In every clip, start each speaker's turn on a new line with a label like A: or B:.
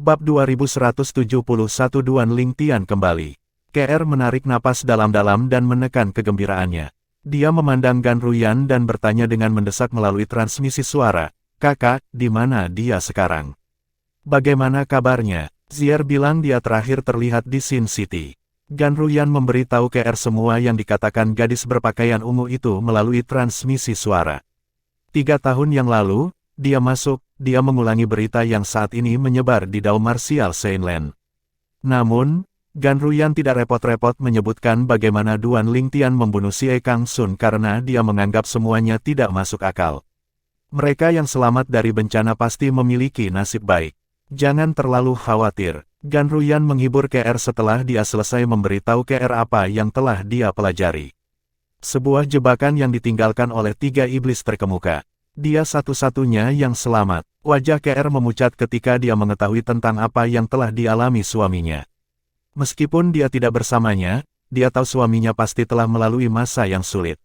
A: Bab 2171 Duan Lingtian kembali. KR menarik napas dalam-dalam dan menekan kegembiraannya. Dia memandang Gan Ruyan dan bertanya dengan mendesak melalui transmisi suara, "Kakak, di mana dia sekarang? Bagaimana kabarnya?" Zier bilang dia terakhir terlihat di Sin City. Gan Ruyan memberitahu KR semua yang dikatakan gadis berpakaian ungu itu melalui transmisi suara. 3 tahun yang lalu, dia mengulangi berita yang saat ini menyebar di Dao Martial Seinland. Namun, Gan Ruyan tidak repot-repot menyebutkan bagaimana Duan Lingtian membunuh Xie Kang Sun karena dia menganggap semuanya tidak masuk akal. Mereka yang selamat dari bencana pasti memiliki nasib baik. Jangan terlalu khawatir. Gan Ruyan menghibur KR setelah dia selesai memberitahu KR apa yang telah dia pelajari. Sebuah jebakan yang ditinggalkan oleh 3 iblis terkemuka. Dia satu-satunya yang selamat. Wajah KR memucat ketika dia mengetahui tentang apa yang telah dialami suaminya. Meskipun dia tidak bersamanya, dia tahu suaminya pasti telah melalui masa yang sulit.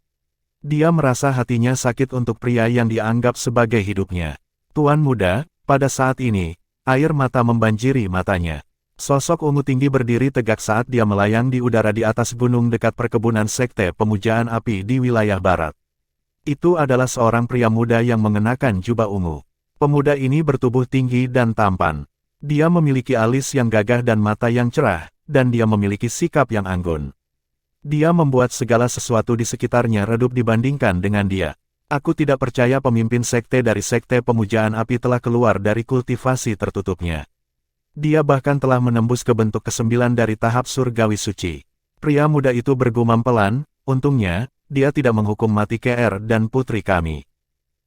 A: Dia merasa hatinya sakit untuk pria yang dianggap sebagai hidupnya. Tuan muda, pada saat ini, air mata membanjiri matanya. Sosok ungu tinggi berdiri tegak saat dia melayang di udara di atas gunung dekat perkebunan sekte pemujaan api di wilayah barat. Itu adalah seorang pria muda yang mengenakan jubah ungu. Pemuda ini bertubuh tinggi dan tampan. Dia memiliki alis yang gagah dan mata yang cerah, dan dia memiliki sikap yang anggun. Dia membuat segala sesuatu di sekitarnya redup dibandingkan dengan dia. Aku tidak percaya pemimpin sekte dari sekte pemujaan api telah keluar dari kultivasi tertutupnya. Dia bahkan telah menembus ke bentuk ke-9 dari tahap surgawi suci. Pria muda itu bergumam pelan, untungnya, dia tidak menghukum mati KR dan putri kami.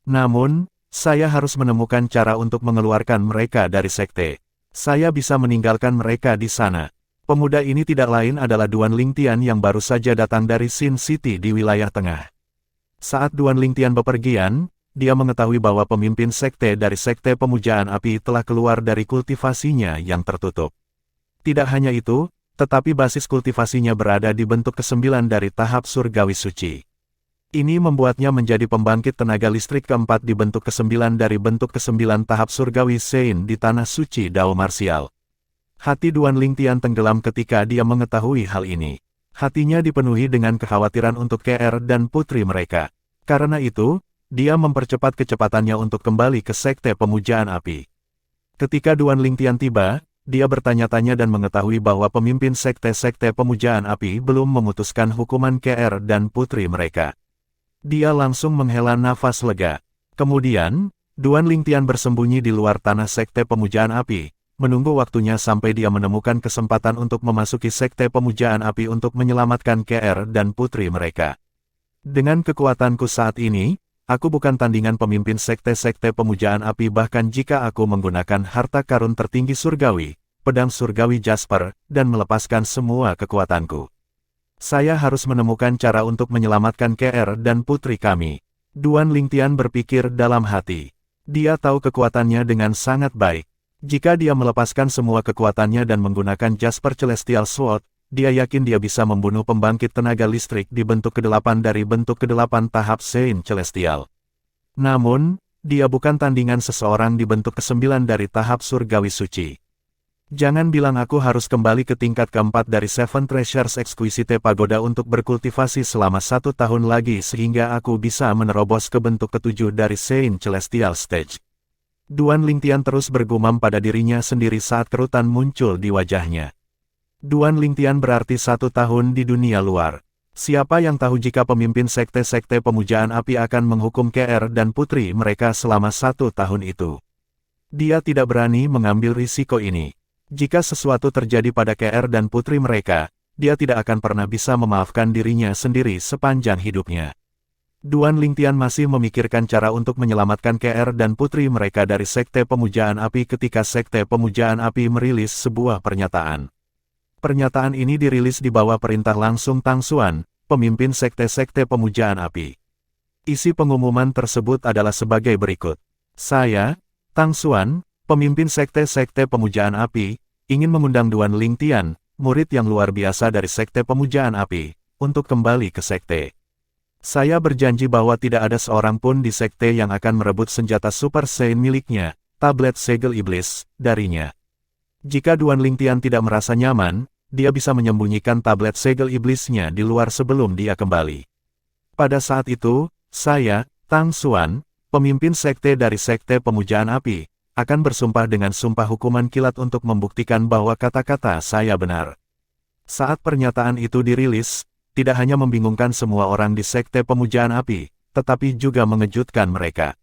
A: Namun, saya harus menemukan cara untuk mengeluarkan mereka dari sekte. Saya bisa meninggalkan mereka di sana. Pemuda ini tidak lain adalah Duan Lingtian yang baru saja datang dari Sin City di wilayah tengah. Saat Duan Lingtian bepergian, dia mengetahui bahwa pemimpin sekte dari sekte pemujaan api telah keluar dari kultivasinya yang tertutup. Tidak hanya itu, tetapi basis kultivasinya berada di bentuk ke-9 dari tahap surgawi suci. Ini membuatnya menjadi pembangkit tenaga listrik keempat di bentuk ke-9 dari bentuk ke-9 tahap surgawi Sein di tanah suci Dao Martial. Hati Duan Lingtian tenggelam ketika dia mengetahui hal ini. Hatinya dipenuhi dengan kekhawatiran untuk KR dan putri mereka. Karena itu, dia mempercepat kecepatannya untuk kembali ke sekte pemujaan api. Ketika Duan Lingtian tiba, dia bertanya-tanya dan mengetahui bahwa pemimpin sekte-sekte pemujaan api belum memutuskan hukuman KR dan putri mereka. Dia langsung menghela nafas lega. Kemudian, Duan Lingtian bersembunyi di luar tanah sekte pemujaan api, menunggu waktunya sampai dia menemukan kesempatan untuk memasuki sekte pemujaan api untuk menyelamatkan KR dan putri mereka. Dengan kekuatanku saat ini, aku bukan tandingan pemimpin sekte-sekte pemujaan api bahkan jika aku menggunakan harta karun tertinggi surgawi, pedang surgawi Jasper, dan melepaskan semua kekuatanku. Saya harus menemukan cara untuk menyelamatkan KR dan putri kami. Duan Lingtian berpikir dalam hati. Dia tahu kekuatannya dengan sangat baik. Jika dia melepaskan semua kekuatannya dan menggunakan Jasper Celestial Sword, dia yakin dia bisa membunuh pembangkit tenaga listrik di bentuk ke-8 dari bentuk ke-8 tahap Sein Celestial. Namun, dia bukan tandingan seseorang di bentuk ke-9 dari tahap surgawi suci. Jangan bilang aku harus kembali ke tingkat keempat dari Seven Treasures Exquisite Pagoda untuk berkultivasi selama 1 tahun lagi sehingga aku bisa menerobos ke bentuk ke-7 dari Sein Celestial Stage. Duan Lingtian terus bergumam pada dirinya sendiri saat kerutan muncul di wajahnya. Duan Lingtian berarti 1 tahun di dunia luar. Siapa yang tahu jika pemimpin sekte-sekte pemujaan api akan menghukum KR dan putri mereka selama 1 tahun itu. Dia tidak berani mengambil risiko ini. Jika sesuatu terjadi pada KR dan putri mereka, dia tidak akan pernah bisa memaafkan dirinya sendiri sepanjang hidupnya. Duan Lingtian masih memikirkan cara untuk menyelamatkan KR dan putri mereka dari sekte pemujaan api ketika sekte pemujaan api merilis sebuah pernyataan. Pernyataan ini dirilis di bawah perintah langsung Tang Xuan, pemimpin sekte-sekte pemujaan api. Isi pengumuman tersebut adalah sebagai berikut. Saya, Tang Xuan, pemimpin sekte-sekte pemujaan api, ingin mengundang Duan Lingtian, murid yang luar biasa dari sekte pemujaan api, untuk kembali ke sekte. Saya berjanji bahwa tidak ada seorang pun di sekte yang akan merebut senjata Super Saiyan miliknya, tablet segel iblis, darinya. Jika Duan Lingtian tidak merasa nyaman, dia bisa menyembunyikan tablet segel iblisnya di luar sebelum dia kembali. Pada saat itu, saya, Tang Xuan, pemimpin sekte dari Sekte Pemujaan Api, akan bersumpah dengan sumpah hukuman kilat untuk membuktikan bahwa kata-kata saya benar. Saat pernyataan itu dirilis, tidak hanya membingungkan semua orang di Sekte Pemujaan Api, tetapi juga mengejutkan mereka.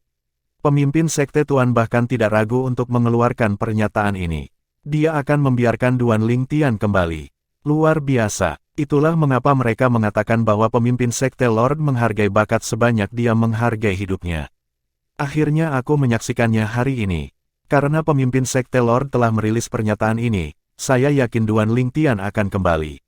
A: Pemimpin Sekte Tuan bahkan tidak ragu untuk mengeluarkan pernyataan ini. Dia akan membiarkan Duan Lingtian kembali. Luar biasa. Itulah mengapa mereka mengatakan bahwa pemimpin Sekte Lord menghargai bakat sebanyak dia menghargai hidupnya. Akhirnya aku menyaksikannya hari ini. Karena pemimpin Sekte Lord telah merilis pernyataan ini, saya yakin Duan Lingtian akan kembali.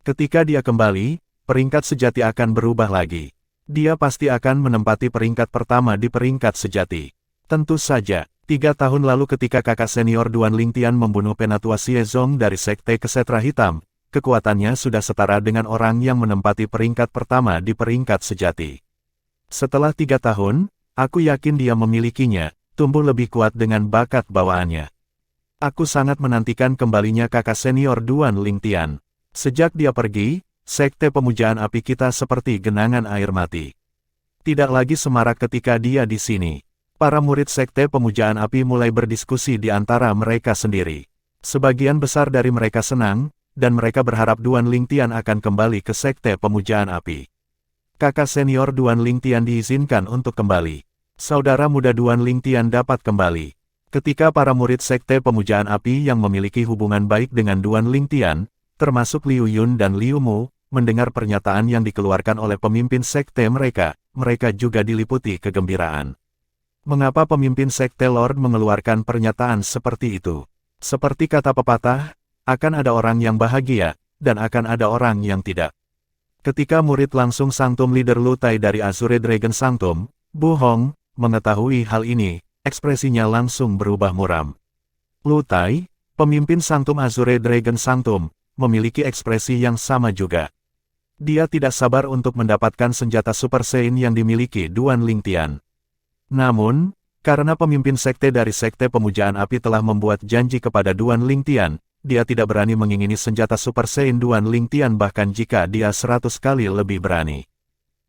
A: Ketika dia kembali, peringkat sejati akan berubah lagi. Dia pasti akan menempati peringkat pertama di peringkat sejati. Tentu saja, 3 tahun lalu ketika kakak senior Duan Lingtian membunuh Penatua Xie Zong dari Sekte Kesetra Hitam, kekuatannya sudah setara dengan orang yang menempati peringkat pertama di peringkat sejati. Setelah 3 tahun, aku yakin dia memilikinya, tumbuh lebih kuat dengan bakat bawaannya. Aku sangat menantikan kembalinya kakak senior Duan Lingtian. Sejak dia pergi, Sekte Pemujaan Api kita seperti genangan air mati. Tidak lagi semarak ketika dia di sini. Para murid Sekte Pemujaan Api mulai berdiskusi di antara mereka sendiri. Sebagian besar dari mereka senang, dan mereka berharap Duan Lingtian akan kembali ke Sekte Pemujaan Api. Kakak senior Duan Lingtian diizinkan untuk kembali. Saudara muda Duan Lingtian dapat kembali. Ketika para murid Sekte Pemujaan Api yang memiliki hubungan baik dengan Duan Lingtian, termasuk Liu Yun dan Liu Mu, mendengar pernyataan yang dikeluarkan oleh pemimpin sekte mereka juga diliputi kegembiraan. Mengapa pemimpin Sekte Lord mengeluarkan pernyataan seperti itu? Seperti kata pepatah, akan ada orang yang bahagia, dan akan ada orang yang tidak. Ketika murid langsung Sanctum Leader Lu Tai dari Azure Dragon Sanctum, Bu Hong, mengetahui hal ini, ekspresinya langsung berubah muram. Lu Tai, pemimpin Sanctum Azure Dragon Sanctum, memiliki ekspresi yang sama juga. Dia tidak sabar untuk mendapatkan senjata Super Saiyan yang dimiliki Duan Lingtian. Namun, karena pemimpin sekte dari Sekte Pemujaan Api telah membuat janji kepada Duan Lingtian, dia tidak berani mengingini senjata Super Saiyan Duan Lingtian bahkan jika dia 100 kali lebih berani.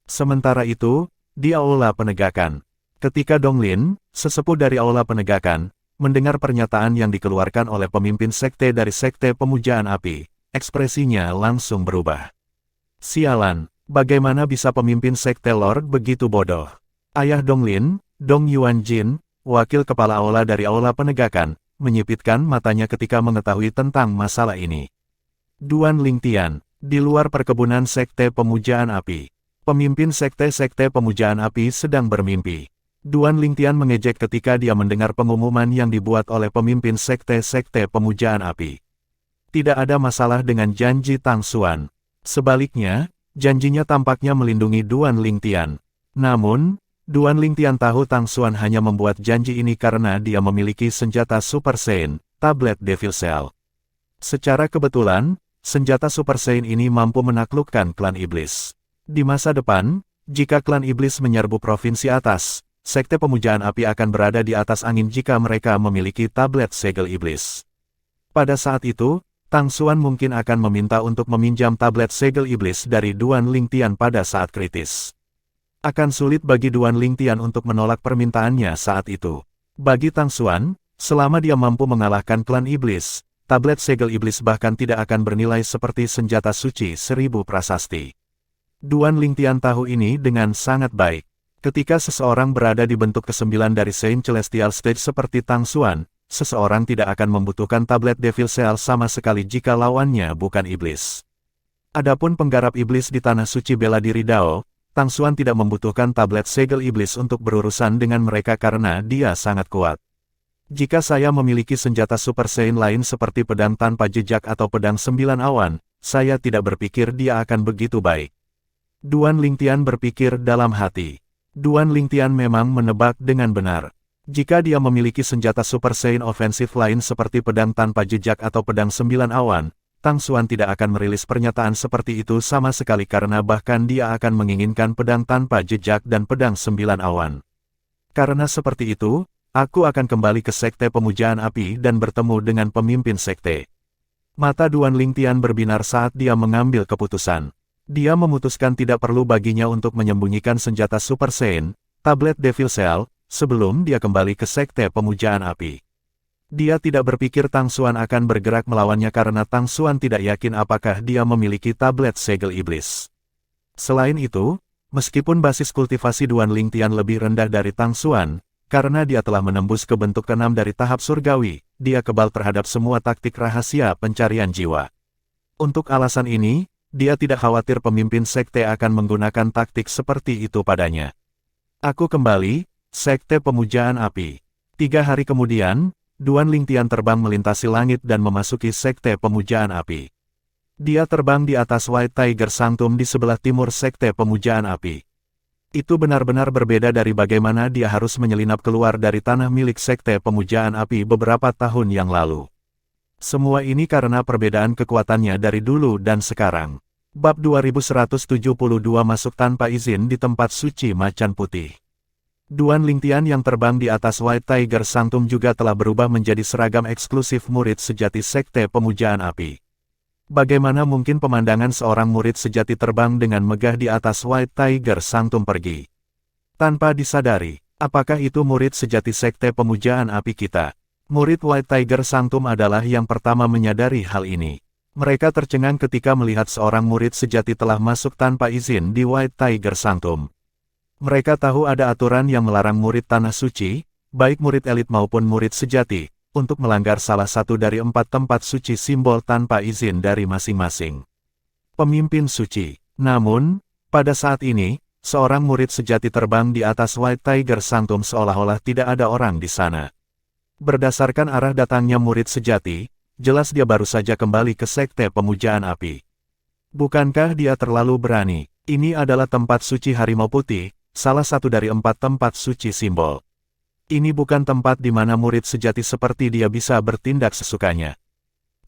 A: Sementara itu, di Aula Penegakan. Ketika Donglin, sesepuh dari Aula Penegakan, mendengar pernyataan yang dikeluarkan oleh pemimpin sekte dari Sekte Pemujaan Api, ekspresinya langsung berubah. Sialan, bagaimana bisa pemimpin sekte Lord begitu bodoh? Ayah Donglin, Dong Yuan Jin, wakil kepala Aula dari Aula Penegakan, menyipitkan matanya ketika mengetahui tentang masalah ini. Duan Lingtian, di luar perkebunan Sekte Pemujaan Api. Pemimpin sekte-sekte Pemujaan Api sedang bermimpi. Duan Lingtian mengejek ketika dia mendengar pengumuman yang dibuat oleh pemimpin sekte-sekte Pemujaan Api. Tidak ada masalah dengan janji Tang Xuan. Sebaliknya, janjinya tampaknya melindungi Duan Lingtian. Namun, Duan Lingtian tahu Tang Xuan hanya membuat janji ini karena dia memiliki senjata Super Saiyan, tablet Devil Cell. Secara kebetulan, senjata Super Saiyan ini mampu menaklukkan klan iblis. Di masa depan, jika klan iblis menyerbu provinsi atas, Sekte Pemujaan Api akan berada di atas angin jika mereka memiliki tablet segel iblis. Pada saat itu, Tang Xuan mungkin akan meminta untuk meminjam tablet segel iblis dari Duan Lingtian pada saat kritis. Akan sulit bagi Duan Lingtian untuk menolak permintaannya saat itu. Bagi Tang Xuan, selama dia mampu mengalahkan klan iblis, tablet segel iblis bahkan tidak akan bernilai seperti senjata suci 1000 prasasti. Duan Lingtian tahu ini dengan sangat baik. Ketika seseorang berada di bentuk ke-9 dari Saint Celestial Stage seperti Tang Xuan, seseorang tidak akan membutuhkan tablet Devil Cell sama sekali jika lawannya bukan iblis. Adapun penggarap iblis di Tanah Suci Bela Diri Dao, Tang Xuan tidak membutuhkan tablet segel iblis untuk berurusan dengan mereka karena dia sangat kuat. Jika saya memiliki senjata Super Saiyan lain seperti pedang tanpa jejak atau pedang 9 awan, saya tidak berpikir dia akan begitu baik. Duan Lingtian berpikir dalam hati. Duan Lingtian memang menebak dengan benar. Jika dia memiliki senjata Super Saiyan ofensif lain seperti pedang tanpa jejak atau pedang 9 awan, Tang Xuan tidak akan merilis pernyataan seperti itu sama sekali karena bahkan dia akan menginginkan pedang tanpa jejak dan pedang 9 awan. Karena seperti itu, Aku akan kembali ke Sekte Pemujaan Api dan bertemu dengan pemimpin sekte. Mata Duan Lingtian berbinar saat dia mengambil keputusan. Dia memutuskan tidak perlu baginya untuk menyembunyikan senjata Super Saiyan, tablet Devil Cell, sebelum dia kembali ke Sekte Pemujaan Api. Dia tidak berpikir Tang Xuan akan bergerak melawannya karena Tang Xuan tidak yakin apakah dia memiliki tablet segel iblis. Selain itu, meskipun basis kultivasi Duan Lingtian lebih rendah dari Tang Xuan, karena dia telah menembus ke bentuk ke-6 dari tahap surgawi, dia kebal terhadap semua taktik rahasia pencarian jiwa. Untuk alasan ini, dia tidak khawatir pemimpin sekte akan menggunakan taktik seperti itu padanya. Aku kembali, Sekte Pemujaan Api. 3 hari kemudian, Duan Lingtian terbang melintasi langit dan memasuki Sekte Pemujaan Api. Dia terbang di atas White Tiger Sanctum di sebelah timur Sekte Pemujaan Api. Itu benar-benar berbeda dari bagaimana dia harus menyelinap keluar dari tanah milik Sekte Pemujaan Api beberapa tahun yang lalu. Semua ini karena perbedaan kekuatannya dari dulu dan sekarang. Bab 2172 masuk tanpa izin di tempat suci macan putih. Duan Lingtian yang terbang di atas White Tiger Sanctum juga telah berubah menjadi seragam eksklusif murid sejati Sekte Pemujaan Api. Bagaimana mungkin pemandangan seorang murid sejati terbang dengan megah di atas White Tiger Sanctum pergi? Tanpa disadari, apakah itu murid sejati Sekte Pemujaan Api kita? Murid White Tiger Sanctum adalah yang pertama menyadari hal ini. Mereka tercengang ketika melihat seorang murid sejati telah masuk tanpa izin di White Tiger Sanctum. Mereka tahu ada aturan yang melarang murid tanah suci, baik murid elit maupun murid sejati, untuk melanggar salah satu dari 4 tempat suci simbol tanpa izin dari masing-masing pemimpin suci. Namun, pada saat ini, seorang murid sejati terbang di atas White Tiger Sanctum seolah-olah tidak ada orang di sana. Berdasarkan arah datangnya murid sejati, jelas dia baru saja kembali ke Sekte Pemujaan Api. Bukankah dia terlalu berani? Ini adalah tempat suci Harimau Putih, salah satu dari 4 tempat suci simbol. Ini bukan tempat di mana murid sejati seperti dia bisa bertindak sesukanya.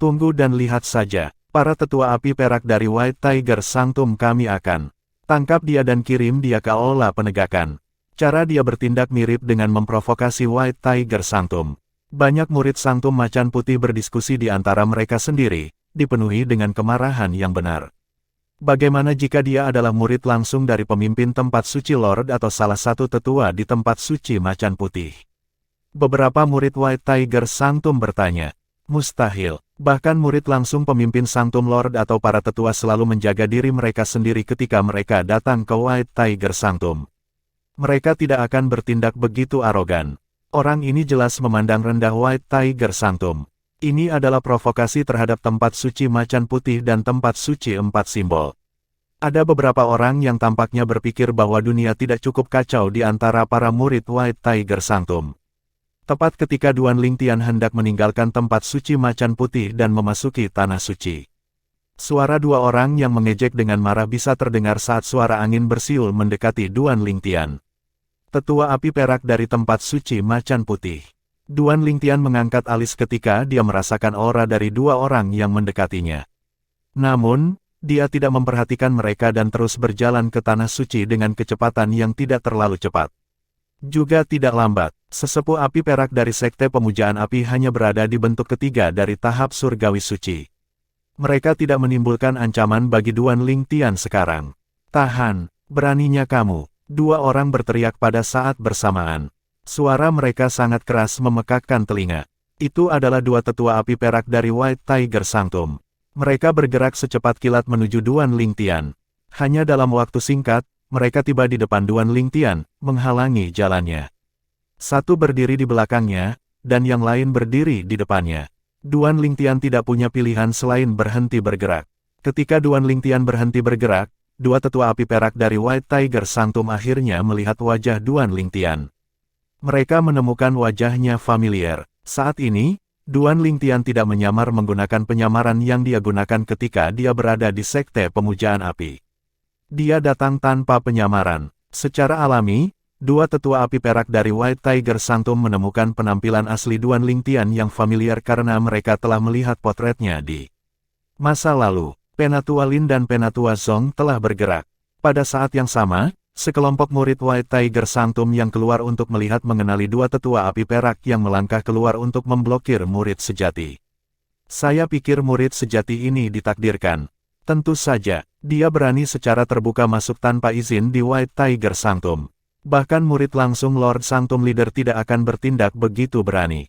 A: Tunggu dan lihat saja, para tetua api perak dari White Tiger Sanctum kami akan tangkap dia dan kirim dia ke aula penegakan. Cara dia bertindak mirip dengan memprovokasi White Tiger Sanctum. Banyak murid Sanctum Macan Putih berdiskusi di antara mereka sendiri, dipenuhi dengan kemarahan yang benar. Bagaimana jika dia adalah murid langsung dari pemimpin tempat suci Lord atau salah satu tetua di tempat suci Macan Putih? Beberapa murid White Tiger Sanctum bertanya. Mustahil, bahkan murid langsung pemimpin Sanctum Lord atau para tetua selalu menjaga diri mereka sendiri ketika mereka datang ke White Tiger Sanctum. Mereka tidak akan bertindak begitu arogan. Orang ini jelas memandang rendah White Tiger Sanctum. Ini adalah provokasi terhadap tempat suci Macan Putih dan tempat suci 4 simbol. Ada beberapa orang yang tampaknya berpikir bahwa dunia tidak cukup kacau di antara para murid White Tiger Sanctum. Tepat ketika Duan Lingtian hendak meninggalkan tempat suci Macan Putih dan memasuki tanah suci. Suara 2 orang yang mengejek dengan marah bisa terdengar saat suara angin bersiul mendekati Duan Lingtian. Tetua api perak dari tempat suci Macan Putih. Duan Lingtian mengangkat alis ketika dia merasakan aura dari 2 orang yang mendekatinya. Namun, dia tidak memperhatikan mereka dan terus berjalan ke tanah suci dengan kecepatan yang tidak terlalu cepat. Juga tidak lambat, sesepuh api perak dari Sekte Pemujaan Api hanya berada di bentuk ketiga dari tahap surgawi suci. Mereka tidak menimbulkan ancaman bagi Duan Lingtian sekarang. Tahan, beraninya kamu, 2 orang berteriak pada saat bersamaan. Suara mereka sangat keras memekakkan telinga. Itu adalah 2 tetua api perak dari White Tiger Sanctum. Mereka bergerak secepat kilat menuju Duan Lingtian. Hanya dalam waktu singkat, mereka tiba di depan Duan Lingtian, menghalangi jalannya. Satu berdiri di belakangnya, dan yang lain berdiri di depannya. Duan Lingtian tidak punya pilihan selain berhenti bergerak. Ketika Duan Lingtian berhenti bergerak, 2 tetua api perak dari White Tiger Sanctum akhirnya melihat wajah Duan Lingtian. Mereka menemukan wajahnya familiar. Saat ini, Duan Lingtian tidak menyamar menggunakan penyamaran yang dia gunakan ketika dia berada di Sekte Pemujaan Api. Dia datang tanpa penyamaran. Secara alami, 2 tetua api perak dari White Tiger Sanctum menemukan penampilan asli Duan Lingtian yang familiar karena mereka telah melihat potretnya di masa lalu. Penatua Lin dan Penatua Zong telah bergerak. Pada saat yang sama, Sekelompok murid White Tiger Sanctum yang keluar untuk melihat mengenali dua tetua api perak yang melangkah keluar untuk memblokir murid sejati. Saya pikir murid sejati ini ditakdirkan. Tentu saja, dia berani secara terbuka masuk tanpa izin di White Tiger Sanctum. Bahkan murid langsung Lord Sanctum Leader tidak akan bertindak begitu berani.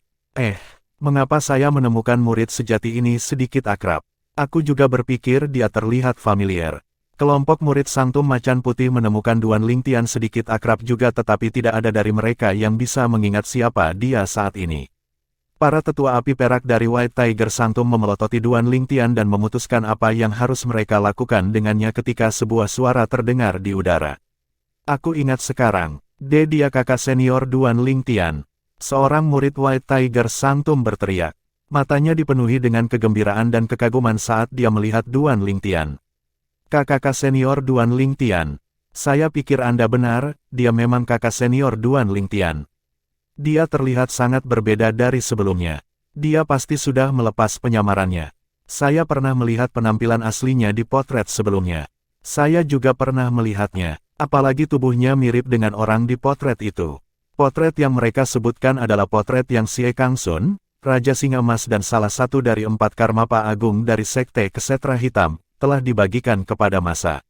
A: Mengapa saya menemukan murid sejati ini sedikit akrab? Aku juga berpikir dia terlihat familiar. Kelompok murid Sanctum Macan Putih menemukan Duan Lingtian sedikit akrab juga, tetapi tidak ada dari mereka yang bisa mengingat siapa dia saat ini. Para tetua api perak dari White Tiger Sanctum memelototi Duan Lingtian dan memutuskan apa yang harus mereka lakukan dengannya ketika sebuah suara terdengar di udara. Aku ingat sekarang, dia kakak senior Duan Lingtian. Seorang murid White Tiger Sanctum berteriak. Matanya dipenuhi dengan kegembiraan dan kekaguman saat dia melihat Duan Lingtian. Kakak senior Duan Lingtian. Saya pikir Anda benar, dia memang kakak senior Duan Lingtian. Dia terlihat sangat berbeda dari sebelumnya. Dia pasti sudah melepas penyamarannya. Saya pernah melihat penampilan aslinya di potret sebelumnya. Saya juga pernah melihatnya, apalagi tubuhnya mirip dengan orang di potret itu. Potret yang mereka sebutkan adalah potret yang Xie Kangsun, Raja Singa Emas dan salah satu dari 4 Karmapa Agung dari Sekte Kesetra Hitam, telah dibagikan kepada massa.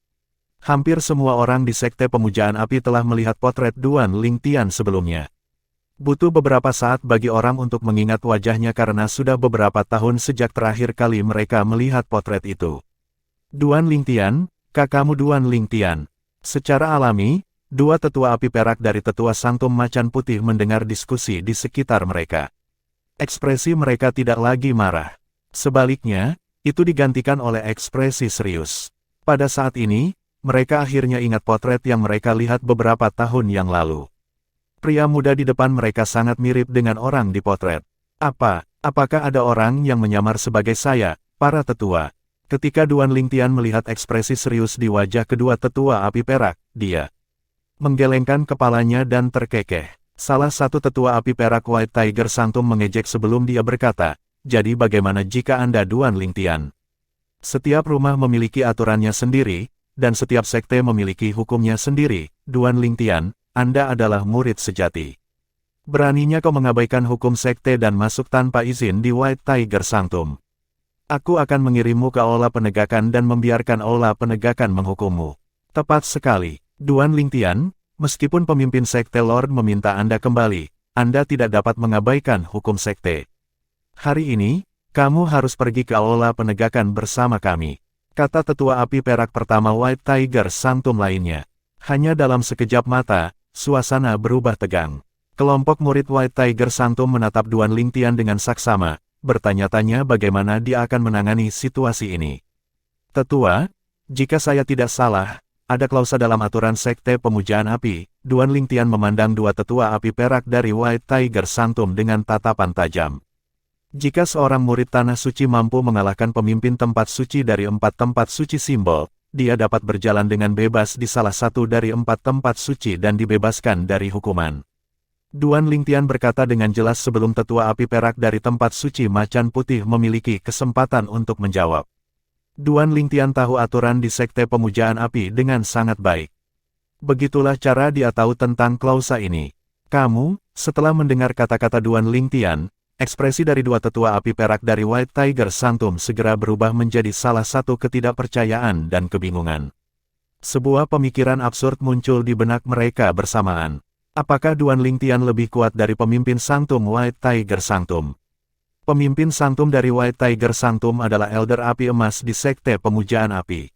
A: Hampir semua orang di Sekte Pemujaan Api telah melihat potret Duan Lingtian sebelumnya. Butuh beberapa saat bagi orang untuk mengingat wajahnya karena sudah beberapa tahun sejak terakhir kali mereka melihat potret itu. Duan Lingtian, kakakmu Duan Lingtian. Secara alami, dua tetua api perak dari tetua Sanctum Macan Putih mendengar diskusi di sekitar mereka. Ekspresi mereka tidak lagi marah. Sebaliknya, itu digantikan oleh ekspresi serius. Pada saat ini, mereka akhirnya ingat potret yang mereka lihat beberapa tahun yang lalu. Pria muda di depan mereka sangat mirip dengan orang di potret. Apakah ada orang yang menyamar sebagai saya, para tetua? Ketika Duan Lingtian melihat ekspresi serius di wajah kedua tetua api perak, dia menggelengkan kepalanya dan terkekeh. Salah satu tetua api perak White Tiger Sanctum mengejek sebelum dia berkata, "Jadi bagaimana jika Anda Duan Lingtian? Setiap rumah memiliki aturannya sendiri, dan setiap sekte memiliki hukumnya sendiri. Duan Lingtian, Anda adalah murid sejati. Beraninya kau mengabaikan hukum sekte dan masuk tanpa izin di White Tiger Sanctum. Aku akan mengirimmu ke aula penegakan dan membiarkan aula penegakan menghukummu." Tepat sekali, Duan Lingtian, meskipun pemimpin sekte Lord meminta Anda kembali, Anda tidak dapat mengabaikan hukum sekte. Hari ini, kamu harus pergi ke aula penegakan bersama kami, kata tetua api perak pertama White Tiger Sanctum lainnya. Hanya dalam sekejap mata, suasana berubah tegang. Kelompok murid White Tiger Sanctum menatap Duan Lingtian dengan saksama, bertanya-tanya bagaimana dia akan menangani situasi ini. Tetua, jika saya tidak salah, ada klausa dalam aturan sekte pemujaan api. Duan Lingtian memandang dua tetua api perak dari White Tiger Sanctum dengan tatapan tajam. Jika seorang murid tanah suci mampu mengalahkan pemimpin tempat suci dari 4 tempat suci simbol, dia dapat berjalan dengan bebas di salah satu dari 4 tempat suci dan dibebaskan dari hukuman. Duan Lingtian berkata dengan jelas sebelum tetua api perak dari tempat suci Macan Putih memiliki kesempatan untuk menjawab. Duan Lingtian tahu aturan di sekte pemujaan api dengan sangat baik. Begitulah cara dia tahu tentang klausa ini. Kamu, setelah mendengar kata-kata Duan Lingtian, ekspresi dari dua tetua api perak dari White Tiger Sanctum segera berubah menjadi salah satu ketidakpercayaan dan kebingungan. Sebuah pemikiran absurd muncul di benak mereka bersamaan. Apakah Duan Lingtian lebih kuat dari pemimpin Sanctum White Tiger Sanctum? Pemimpin Sanctum dari White Tiger Sanctum adalah Elder Api Emas di Sekte Pemujaan Api.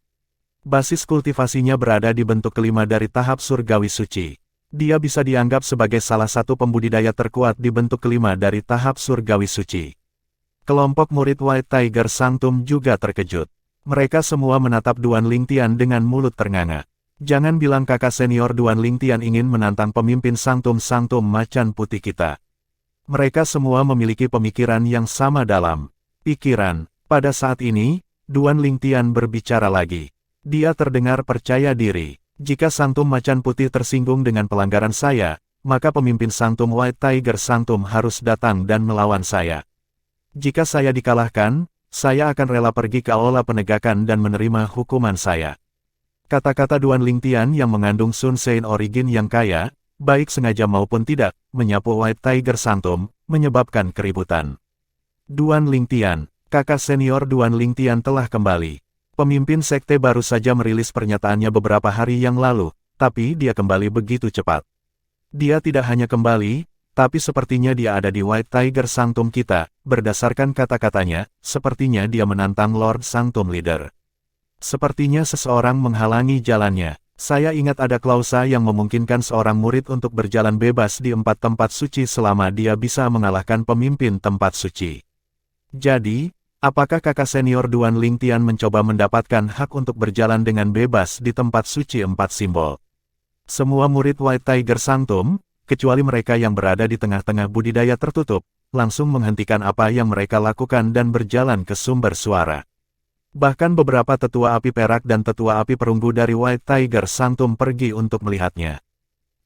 A: Basis kultivasinya berada di bentuk kelima dari tahap surgawi suci. Dia bisa dianggap sebagai salah satu pembudidaya terkuat di bentuk kelima dari tahap surgawi suci. Kelompok murid White Tiger Sanctum juga terkejut. Mereka semua menatap Duan Lingtian dengan mulut ternganga. Jangan bilang kakak senior Duan Lingtian ingin menantang pemimpin Sanctum Macan Putih kita. Mereka semua memiliki pemikiran yang sama dalam pikiran. Pada saat ini, Duan Lingtian berbicara lagi. Dia terdengar percaya diri. Jika Sanctum Macan Putih tersinggung dengan pelanggaran saya, maka pemimpin Sanctum White Tiger Sanctum harus datang dan melawan saya. Jika saya dikalahkan, saya akan rela pergi ke aula penegakan dan menerima hukuman saya. Kata-kata Duan Lingtian yang mengandung Sun Sein origin yang kaya, baik sengaja maupun tidak, menyapu White Tiger Sanctum, menyebabkan keributan. Duan Lingtian, kakak senior Duan Lingtian telah kembali. Pemimpin sekte baru saja merilis pernyataannya beberapa hari yang lalu, tapi dia kembali begitu cepat. Dia tidak hanya kembali, tapi sepertinya dia ada di White Tiger Sanctum kita, berdasarkan kata-katanya, sepertinya dia menantang Lord Sanctum Leader. Sepertinya seseorang menghalangi jalannya. Saya ingat ada klausa yang memungkinkan seorang murid untuk berjalan bebas di 4 tempat suci selama dia bisa mengalahkan pemimpin tempat suci. Jadi, apakah kakak senior Duan Lingtian mencoba mendapatkan hak untuk berjalan dengan bebas di tempat suci 4 simbol? Semua murid White Tiger Sanctum, kecuali mereka yang berada di tengah-tengah budidaya tertutup, langsung menghentikan apa yang mereka lakukan dan berjalan ke sumber suara. Bahkan beberapa tetua api perak dan tetua api perunggu dari White Tiger Sanctum pergi untuk melihatnya.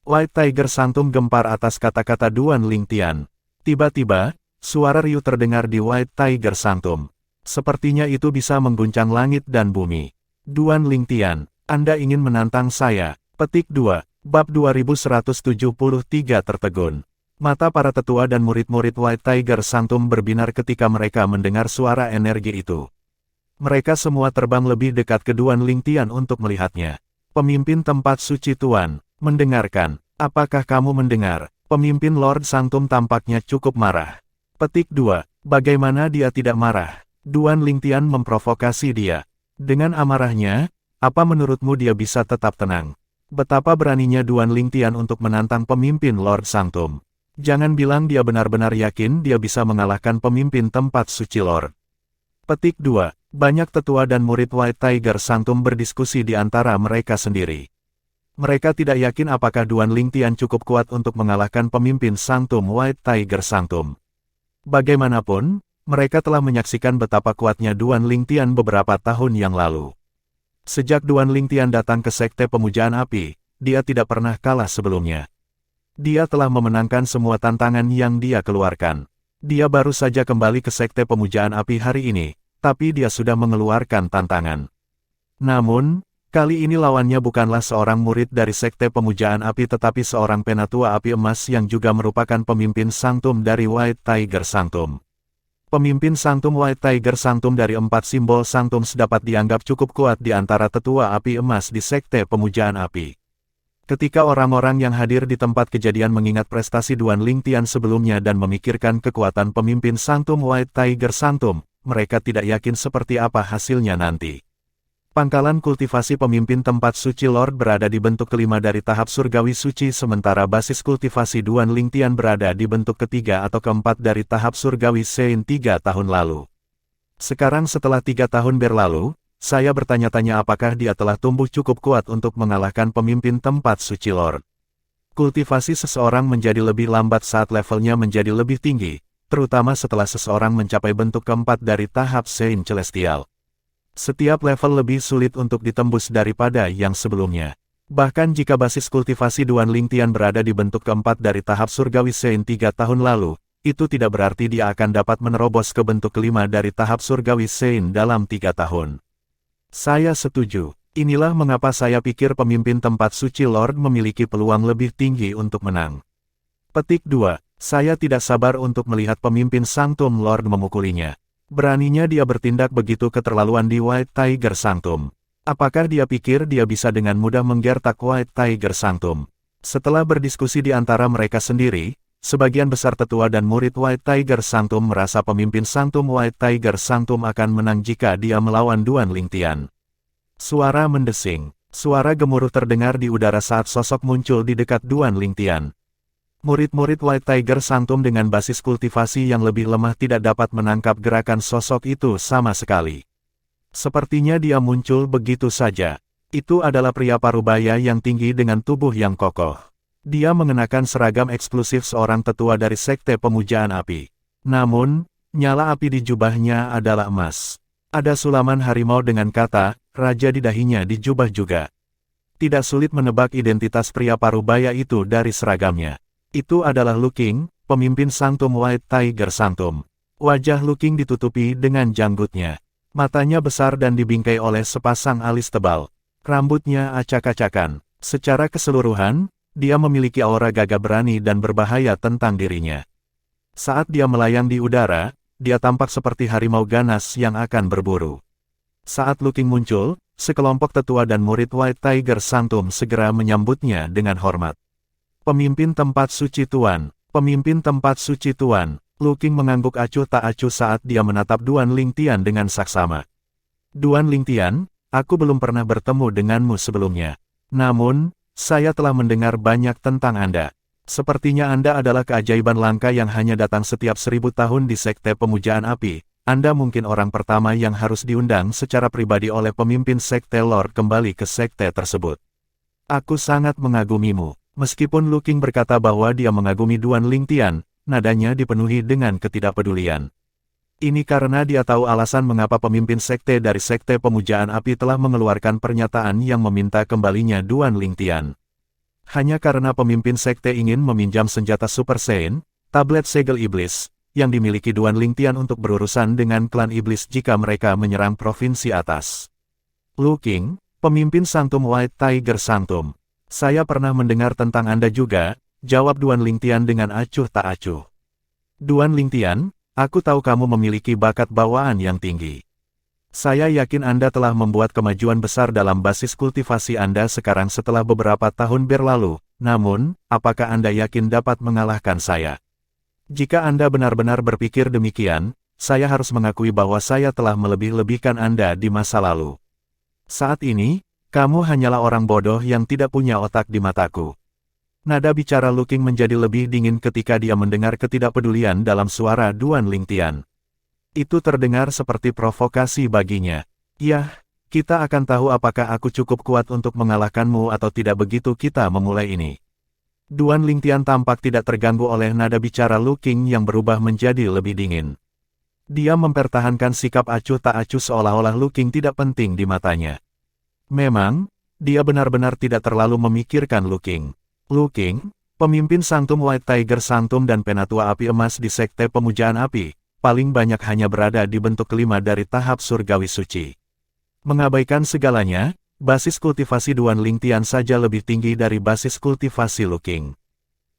A: White Tiger Sanctum gempar atas kata-kata Duan Lingtian. Tiba-tiba, suara riuh terdengar di White Tiger Sanctum. Sepertinya itu bisa mengguncang langit dan bumi. Duan Lingtian, Anda ingin menantang saya. Petik 2, bab 2173 tertegun. Mata para tetua dan murid-murid White Tiger Sanctum berbinar ketika mereka mendengar suara energi itu. Mereka semua terbang lebih dekat ke Duan Lingtian untuk melihatnya. Pemimpin tempat suci Tuan, mendengarkan. Apakah kamu mendengar? Pemimpin Lord Sanctum tampaknya cukup marah. Petik 2, bagaimana dia tidak marah? Duan Lingtian memprovokasi dia. Dengan amarahnya, apa menurutmu dia bisa tetap tenang? Betapa beraninya Duan Lingtian untuk menantang pemimpin Lord Sanctum. Jangan bilang dia benar-benar yakin dia bisa mengalahkan pemimpin tempat suci Lord. Petik 2, banyak tetua dan murid White Tiger Sanctum berdiskusi di antara mereka sendiri. Mereka tidak yakin apakah Duan Lingtian cukup kuat untuk mengalahkan pemimpin Sanctum White Tiger Sanctum. Bagaimanapun, mereka telah menyaksikan betapa kuatnya Duan Lingtian beberapa tahun yang lalu. Sejak Duan Lingtian datang ke Sekte Pemujaan Api, dia tidak pernah kalah sebelumnya. Dia telah memenangkan semua tantangan yang dia keluarkan. Dia baru saja kembali ke Sekte Pemujaan Api hari ini, tapi dia sudah mengeluarkan tantangan. Namun, kali ini lawannya bukanlah seorang murid dari Sekte Pemujaan Api tetapi seorang penatua api emas yang juga merupakan pemimpin Sanctum dari White Tiger Sanctum. Pemimpin Sanctum White Tiger Sanctum dari 4 simbol Sanctum dapat dianggap cukup kuat di antara tetua api emas di Sekte Pemujaan Api. Ketika orang-orang yang hadir di tempat kejadian mengingat prestasi Duan Lingtian sebelumnya dan memikirkan kekuatan pemimpin Sanctum White Tiger Sanctum, mereka tidak yakin seperti apa hasilnya nanti. Pangkalan kultivasi pemimpin tempat suci Lord berada di bentuk kelima dari tahap surgawi suci sementara basis kultivasi Duan Lingtian berada di bentuk ketiga atau keempat dari tahap surgawi Sein 3 tahun lalu. Sekarang setelah 3 tahun berlalu, saya bertanya-tanya apakah dia telah tumbuh cukup kuat untuk mengalahkan pemimpin tempat suci Lord. Kultivasi seseorang menjadi lebih lambat saat levelnya menjadi lebih tinggi, terutama setelah seseorang mencapai bentuk keempat dari tahap Sein Celestial. Setiap level lebih sulit untuk ditembus daripada yang sebelumnya. Bahkan jika basis kultivasi Duan Lingtian berada di bentuk keempat dari tahap surgawi Sein 3 tahun lalu, itu tidak berarti dia akan dapat menerobos ke bentuk kelima dari tahap surgawi Sein dalam 3 tahun. Saya setuju. Inilah mengapa saya pikir pemimpin tempat suci Lord memiliki peluang lebih tinggi untuk menang. Petik 2. Saya tidak sabar untuk melihat pemimpin Sanctum Lord memukulinya. Beraninya dia bertindak begitu keterlaluan di White Tiger Sanctum. Apakah dia pikir dia bisa dengan mudah menggertak White Tiger Sanctum? Setelah berdiskusi di antara mereka sendiri, sebagian besar tetua dan murid White Tiger Sanctum merasa pemimpin Sanctum White Tiger Sanctum akan menang jika dia melawan Duan Lingtian. Suara mendesing. Suara gemuruh terdengar di udara saat sosok muncul di dekat Duan Lingtian. Murid-murid White Tiger Sanctum dengan basis kultivasi yang lebih lemah tidak dapat menangkap gerakan sosok itu sama sekali. Sepertinya dia muncul begitu saja. Itu adalah pria parubaya yang tinggi dengan tubuh yang kokoh. Dia mengenakan seragam eksklusif seorang tetua dari Sekte Pemujaan Api. Namun, nyala api di jubahnya adalah emas. Ada sulaman harimau dengan kata, Raja di dahinya di jubah juga. Tidak sulit menebak identitas pria parubaya itu dari seragamnya. Itu adalah Lu Qing, pemimpin Sanctum White Tiger Sanctum. Wajah Lu Qing ditutupi dengan janggutnya. Matanya besar dan dibingkai oleh sepasang alis tebal. Rambutnya acak-acakan. Secara keseluruhan, dia memiliki aura gagah berani dan berbahaya tentang dirinya. Saat dia melayang di udara, dia tampak seperti harimau ganas yang akan berburu. Saat Lu Qing muncul, sekelompok tetua dan murid White Tiger Sanctum segera menyambutnya dengan hormat. Pemimpin tempat suci Tuan, pemimpin tempat suci Tuan. Lu Qing mengangguk acuh tak acuh saat dia menatap Duan Lingtian dengan saksama. Duan Lingtian, aku belum pernah bertemu denganmu sebelumnya. Namun, saya telah mendengar banyak tentang Anda. Sepertinya Anda adalah keajaiban langka yang hanya datang setiap 1000 tahun di Sekte Pemujaan Api. Anda mungkin orang pertama yang harus diundang secara pribadi oleh pemimpin Sekte Lord kembali ke sekte tersebut. Aku sangat mengagumimu. Meskipun Lu Qing berkata bahwa dia mengagumi Duan Lingtian, nadanya dipenuhi dengan ketidakpedulian. Ini karena dia tahu alasan mengapa pemimpin sekte dari Sekte Pemujaan Api telah mengeluarkan pernyataan yang meminta kembalinya Duan Lingtian. Hanya karena pemimpin sekte ingin meminjam senjata Super Saiyan, tablet segel iblis, yang dimiliki Duan Lingtian untuk berurusan dengan klan iblis jika mereka menyerang provinsi atas. Lu Qing, pemimpin Sanctum White Tiger Sanctum. Saya pernah mendengar tentang Anda juga, jawab Duan Lingtian dengan acuh tak acuh. Duan Lingtian, aku tahu kamu memiliki bakat bawaan yang tinggi. Saya yakin Anda telah membuat kemajuan besar dalam basis kultivasi Anda sekarang setelah beberapa tahun berlalu, namun, apakah Anda yakin dapat mengalahkan saya? Jika Anda benar-benar berpikir demikian, saya harus mengakui bahwa saya telah melebih-lebihkan Anda di masa lalu. Saat ini, kamu hanyalah orang bodoh yang tidak punya otak di mataku. Nada bicara Lu Qing menjadi lebih dingin ketika dia mendengar ketidakpedulian dalam suara Duan Lingtian. Itu terdengar seperti provokasi baginya. Yah, kita akan tahu apakah aku cukup kuat untuk mengalahkanmu atau tidak begitu kita memulai ini. Duan Lingtian tampak tidak terganggu oleh nada bicara Lu Qing yang berubah menjadi lebih dingin. Dia mempertahankan sikap acuh tak acuh seolah-olah Lu Qing tidak penting di matanya. Memang, dia benar-benar tidak terlalu memikirkan Lu Qing. Lu Qing, pemimpin Sanctum White Tiger Sanctum dan penatua api emas di Sekte Pemujaan Api, paling banyak hanya berada di bentuk kelima dari tahap surgawi suci. Mengabaikan segalanya, basis kultivasi Duan Lingtian saja lebih tinggi dari basis kultivasi Lu Qing.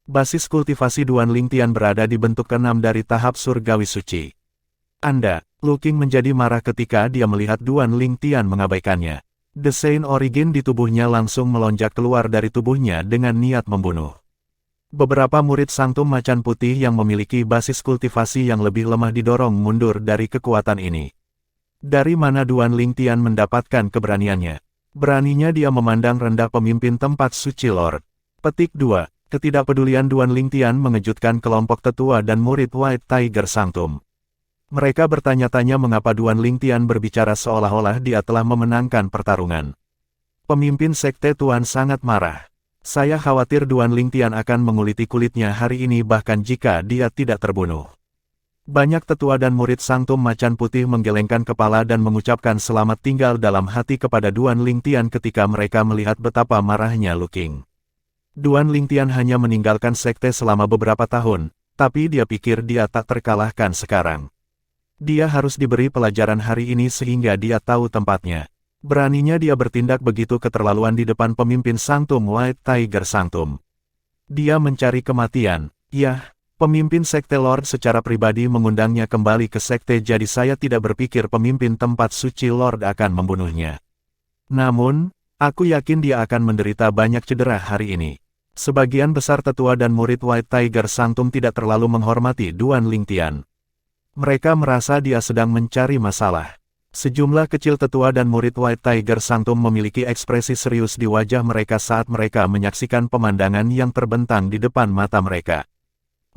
A: Basis kultivasi Duan Lingtian berada di bentuk ke-6 dari tahap surgawi suci. Anda, Lu Qing menjadi marah ketika dia melihat Duan Lingtian mengabaikannya. The Saint Origin di tubuhnya langsung melonjak keluar dari tubuhnya dengan niat membunuh. Beberapa murid Sanctum Macan Putih yang memiliki basis kultivasi yang lebih lemah didorong mundur dari kekuatan ini. Dari mana Duan Lingtian mendapatkan keberaniannya? Beraninya dia memandang rendah pemimpin tempat suci Lord. Petik 2. Ketidakpedulian Duan Lingtian mengejutkan kelompok tetua dan murid White Tiger Sanctum. Mereka bertanya-tanya mengapa Duan Lingtian berbicara seolah-olah dia telah memenangkan pertarungan. Pemimpin sekte Tuan sangat marah. Saya khawatir Duan Lingtian akan menguliti kulitnya hari ini bahkan jika dia tidak terbunuh. Banyak tetua dan murid Sanctum Macan Putih menggelengkan kepala dan mengucapkan selamat tinggal dalam hati kepada Duan Lingtian ketika mereka melihat betapa marahnya Lu Qing. Duan Lingtian hanya meninggalkan sekte selama beberapa tahun, tapi dia pikir dia tak terkalahkan sekarang. Dia harus diberi pelajaran hari ini sehingga dia tahu tempatnya. Beraninya dia bertindak begitu keterlaluan di depan pemimpin Sanctum White Tiger Sanctum. Dia mencari kematian. Yah, pemimpin sekte Lord secara pribadi mengundangnya kembali ke sekte jadi saya tidak berpikir pemimpin tempat suci Lord akan membunuhnya. Namun, aku yakin dia akan menderita banyak cedera hari ini. Sebagian besar tetua dan murid White Tiger Sanctum tidak terlalu menghormati Duan Lingtian. Mereka merasa dia sedang mencari masalah. Sejumlah kecil tetua dan murid White Tiger Sanctum memiliki ekspresi serius di wajah mereka saat mereka menyaksikan pemandangan yang terbentang di depan mata mereka.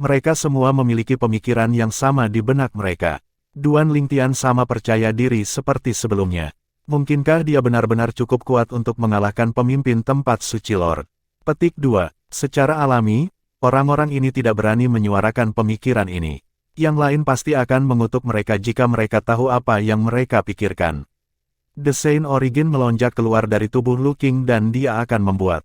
A: Mereka semua memiliki pemikiran yang sama di benak mereka. Duan Lingtian sama percaya diri seperti sebelumnya. Mungkinkah dia benar-benar cukup kuat untuk mengalahkan pemimpin tempat suci Lord? Petik 2. Secara alami, orang-orang ini tidak berani menyuarakan pemikiran ini. Yang lain pasti akan mengutuk mereka jika mereka tahu apa yang mereka pikirkan. The Saint Origin melonjak keluar dari tubuh Lu Qing dan dia akan membuat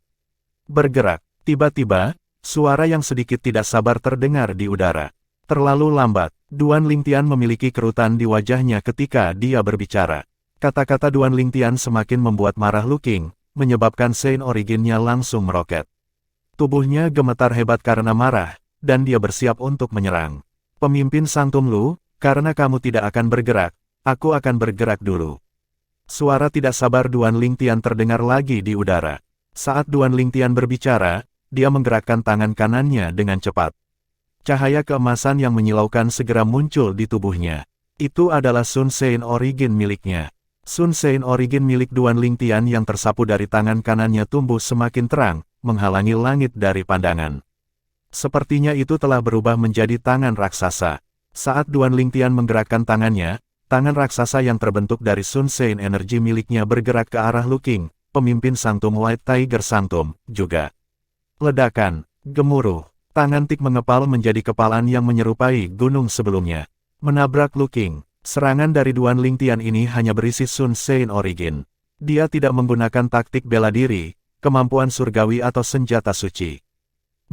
A: bergerak. Tiba-tiba, suara yang sedikit tidak sabar terdengar di udara. Terlalu lambat, Duan Lingtian memiliki kerutan di wajahnya ketika dia berbicara. Kata-kata Duan Lingtian semakin membuat marah Lu Qing, menyebabkan Sein Originnya langsung meroket. Tubuhnya gemetar hebat karena marah, dan dia bersiap untuk menyerang. Pemimpin Sanctum Lu, karena kamu tidak akan bergerak, aku akan bergerak dulu. Suara tidak sabar Duan Lingtian terdengar lagi di udara. Saat Duan Lingtian berbicara, dia menggerakkan tangan kanannya dengan cepat. Cahaya keemasan yang menyilaukan segera muncul di tubuhnya. Itu adalah Sun Sein Origin miliknya. Sun Sein Origin milik Duan Lingtian yang tersapu dari tangan kanannya tumbuh semakin terang, menghalangi langit dari pandangan. Sepertinya itu telah berubah menjadi tangan raksasa. Saat Duan Lingtian menggerakkan tangannya, tangan raksasa yang terbentuk dari Sun Sein energi miliknya bergerak ke arah Lu Qing, pemimpin Sanctum White Tiger Sanctum, juga. Ledakan, gemuruh, tangan Tik mengepal menjadi kepalan yang menyerupai gunung sebelumnya. Menabrak Lu Qing. Serangan dari Duan Lingtian ini hanya berisi Sun Sein Origin. Dia tidak menggunakan taktik bela diri, kemampuan surgawi atau senjata suci.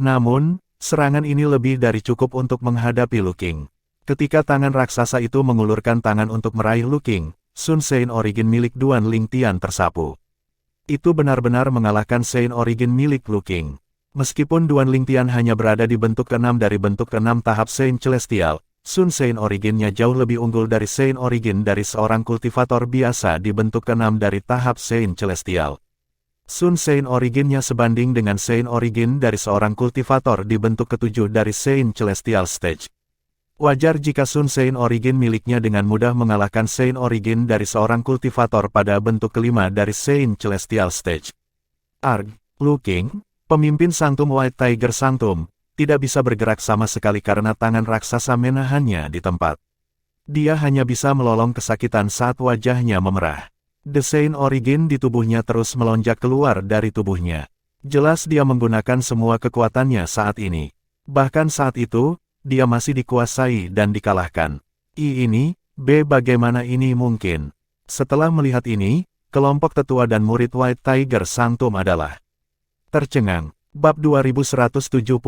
A: Namun, serangan ini lebih dari cukup untuk menghadapi Lu Qing. Ketika tangan raksasa itu mengulurkan tangan untuk meraih Lu Qing, Sun Sein Origin milik Duan Lingtian tersapu. Itu benar-benar mengalahkan Sein Origin milik Lu Qing. Meskipun Duan Lingtian hanya berada di bentuk ke-6 dari bentuk ke-6 tahap Sein Celestial, Sun Sein Originnya jauh lebih unggul dari Sein Origin dari seorang kultivator biasa di bentuk ke-6 dari tahap Sein Celestial. Sun Sein Originnya sebanding dengan Sein Origin dari seorang kultivator di bentuk ke-7 dari Sein Celestial Stage. Wajar jika Sun Sein Origin miliknya dengan mudah mengalahkan Sein Origin dari seorang kultivator pada bentuk ke-5 dari Sein Celestial Stage. Lu Qing, pemimpin Sanctum White Tiger Sanctum, tidak bisa bergerak sama sekali karena tangan raksasa menahannya di tempat. Dia hanya bisa melolong kesakitan saat wajahnya memerah. The Sein Origin di tubuhnya terus melonjak keluar dari tubuhnya. Jelas dia menggunakan semua kekuatannya saat ini. Bahkan saat itu, dia masih dikuasai dan dikalahkan. Bagaimana ini mungkin? Setelah melihat ini, kelompok tetua dan murid White Tiger Sanctum adalah tercengang. Bab 2174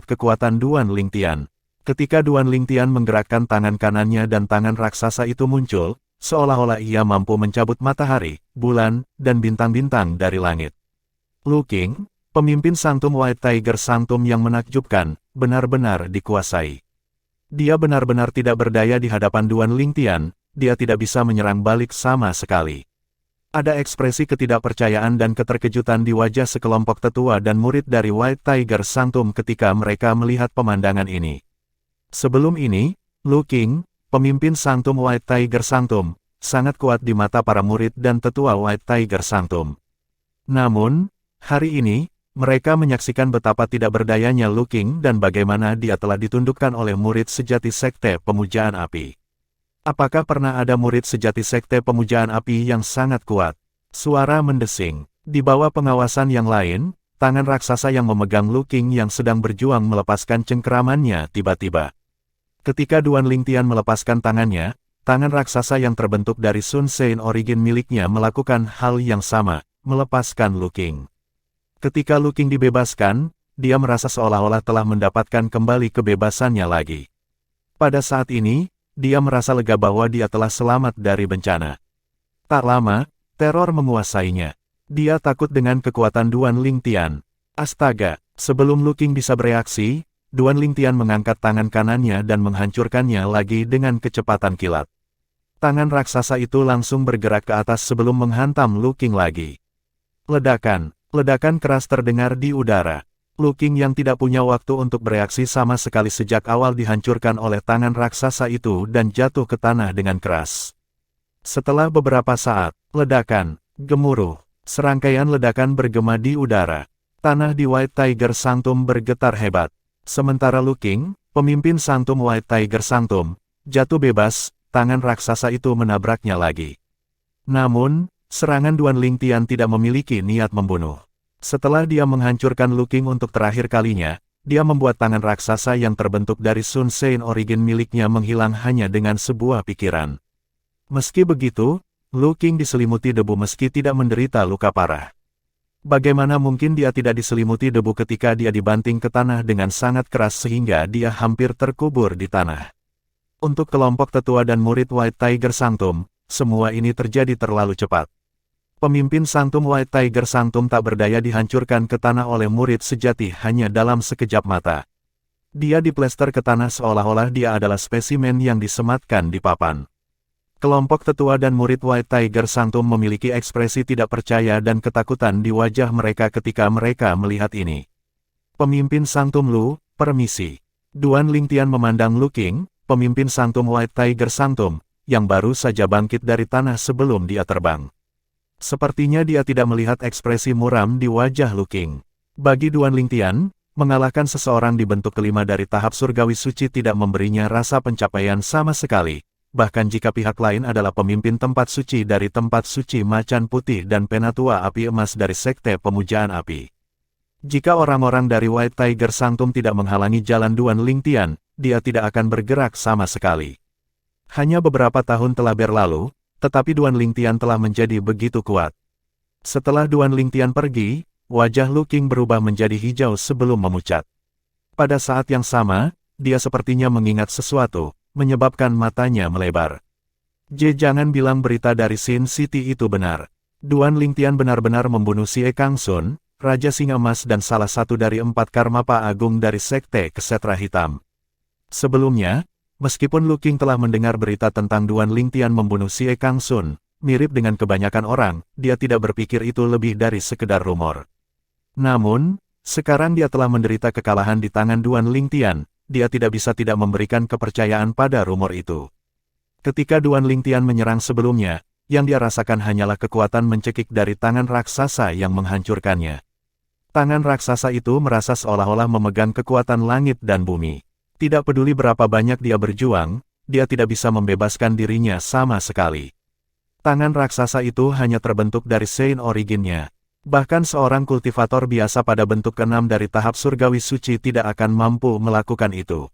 A: Kekuatan Duan Lingtian. Ketika Duan Lingtian menggerakkan tangan kanannya dan tangan raksasa itu muncul, seolah-olah ia mampu mencabut matahari, bulan, dan bintang-bintang dari langit. Lu Qing, pemimpin Sanctum White Tiger Sanctum yang menakjubkan, benar-benar dikuasai. Dia benar-benar tidak berdaya di hadapan Duan Lingtian, dia tidak bisa menyerang balik sama sekali. Ada ekspresi ketidakpercayaan dan keterkejutan di wajah sekelompok tetua dan murid dari White Tiger Sanctum ketika mereka melihat pemandangan ini. Sebelum ini, Lu Qing, pemimpin Sanctum White Tiger Sanctum, sangat kuat di mata para murid dan tetua White Tiger Sanctum. Namun, hari ini, mereka menyaksikan betapa tidak berdayanya Lu Qing dan bagaimana dia telah ditundukkan oleh murid sejati Sekte Pemujaan Api. Apakah pernah ada murid sejati Sekte Pemujaan Api yang sangat kuat? Suara mendesing. Di bawah pengawasan yang lain, tangan raksasa yang memegang Lu Qing yang sedang berjuang melepaskan cengkeramannya tiba-tiba. Ketika Duan Lingtian melepaskan tangannya, tangan raksasa yang terbentuk dari Sun Sein Origin miliknya melakukan hal yang sama, melepaskan Lu Qing. Ketika Lu Qing dibebaskan, dia merasa seolah-olah telah mendapatkan kembali kebebasannya lagi. Pada saat ini, dia merasa lega bahwa dia telah selamat dari bencana. Tak lama, teror menguasainya. Dia takut dengan kekuatan Duan Lingtian. Astaga, sebelum Lu Qing bisa bereaksi, Duan Lingtian mengangkat tangan kanannya dan menghancurkannya lagi dengan kecepatan kilat. Tangan raksasa itu langsung bergerak ke atas sebelum menghantam Lu Qing lagi. Ledakan keras terdengar di udara. Lu Qing yang tidak punya waktu untuk bereaksi sama sekali sejak awal dihancurkan oleh tangan raksasa itu dan jatuh ke tanah dengan keras. Setelah beberapa saat, ledakan, gemuruh, serangkaian ledakan bergema di udara. Tanah di White Tiger Sanctum bergetar hebat. Sementara Lu Qing, pemimpin Sanctum White Tiger Sanctum, jatuh bebas, tangan raksasa itu menabraknya lagi. Namun, serangan Duan Lingtian tidak memiliki niat membunuh. Setelah dia menghancurkan Lu Qing untuk terakhir kalinya, dia membuat tangan raksasa yang terbentuk dari Sun Sein Origin miliknya menghilang hanya dengan sebuah pikiran. Meski begitu, Lu Qing diselimuti debu meski tidak menderita luka parah. Bagaimana mungkin dia tidak diselimuti debu ketika dia dibanting ke tanah dengan sangat keras sehingga dia hampir terkubur di tanah? Untuk kelompok tetua dan murid White Tiger Sanctum, semua ini terjadi terlalu cepat. Pemimpin Sanctum White Tiger Sanctum tak berdaya dihancurkan ke tanah oleh murid sejati hanya dalam sekejap mata. Dia diplester ke tanah seolah-olah dia adalah spesimen yang disematkan di papan. Kelompok tetua dan murid White Tiger Sanctum memiliki ekspresi tidak percaya dan ketakutan di wajah mereka ketika mereka melihat ini. Pemimpin Sanctum Lu, permisi. Duan Lingtian memandang Lu Qing, pemimpin Sanctum White Tiger Sanctum, yang baru saja bangkit dari tanah sebelum dia terbang. Sepertinya dia tidak melihat ekspresi muram di wajah Lu Qing. Bagi Duan Lingtian, mengalahkan seseorang di bentuk kelima dari tahap surgawi suci tidak memberinya rasa pencapaian sama sekali, bahkan jika pihak lain adalah pemimpin tempat suci dari tempat suci macan putih dan penatua api emas dari sekte pemujaan api. Jika orang-orang dari White Tiger Sanctum tidak menghalangi jalan Duan Lingtian, dia tidak akan bergerak sama sekali. Hanya beberapa tahun telah berlalu, tetapi Duan Lingtian telah menjadi begitu kuat. Setelah Duan Lingtian pergi, wajah Lu Qing berubah menjadi hijau sebelum memucat. Pada saat yang sama, dia sepertinya mengingat sesuatu, menyebabkan matanya melebar. Jangan bilang berita dari Sin City itu benar. Duan Lingtian benar-benar membunuh Xie Kangsun, Raja Singa Emas dan salah satu dari 4 Karmapa Agung dari Sekte Kesetra Hitam. Sebelumnya, meskipun Lu Qing telah mendengar berita tentang Duan Lingtian membunuh Xie Kangsun, mirip dengan kebanyakan orang, dia tidak berpikir itu lebih dari sekedar rumor. Namun, sekarang dia telah menderita kekalahan di tangan Duan Lingtian, dia tidak bisa tidak memberikan kepercayaan pada rumor itu. Ketika Duan Lingtian menyerang sebelumnya, yang dia rasakan hanyalah kekuatan mencekik dari tangan raksasa yang menghancurkannya. Tangan raksasa itu merasa seolah-olah memegang kekuatan langit dan bumi. Tidak peduli berapa banyak dia berjuang, dia tidak bisa membebaskan dirinya sama sekali. Tangan raksasa itu hanya terbentuk dari Saint Originnya. Bahkan seorang kultivator biasa pada bentuk ke-6 dari tahap surgawi suci tidak akan mampu melakukan itu.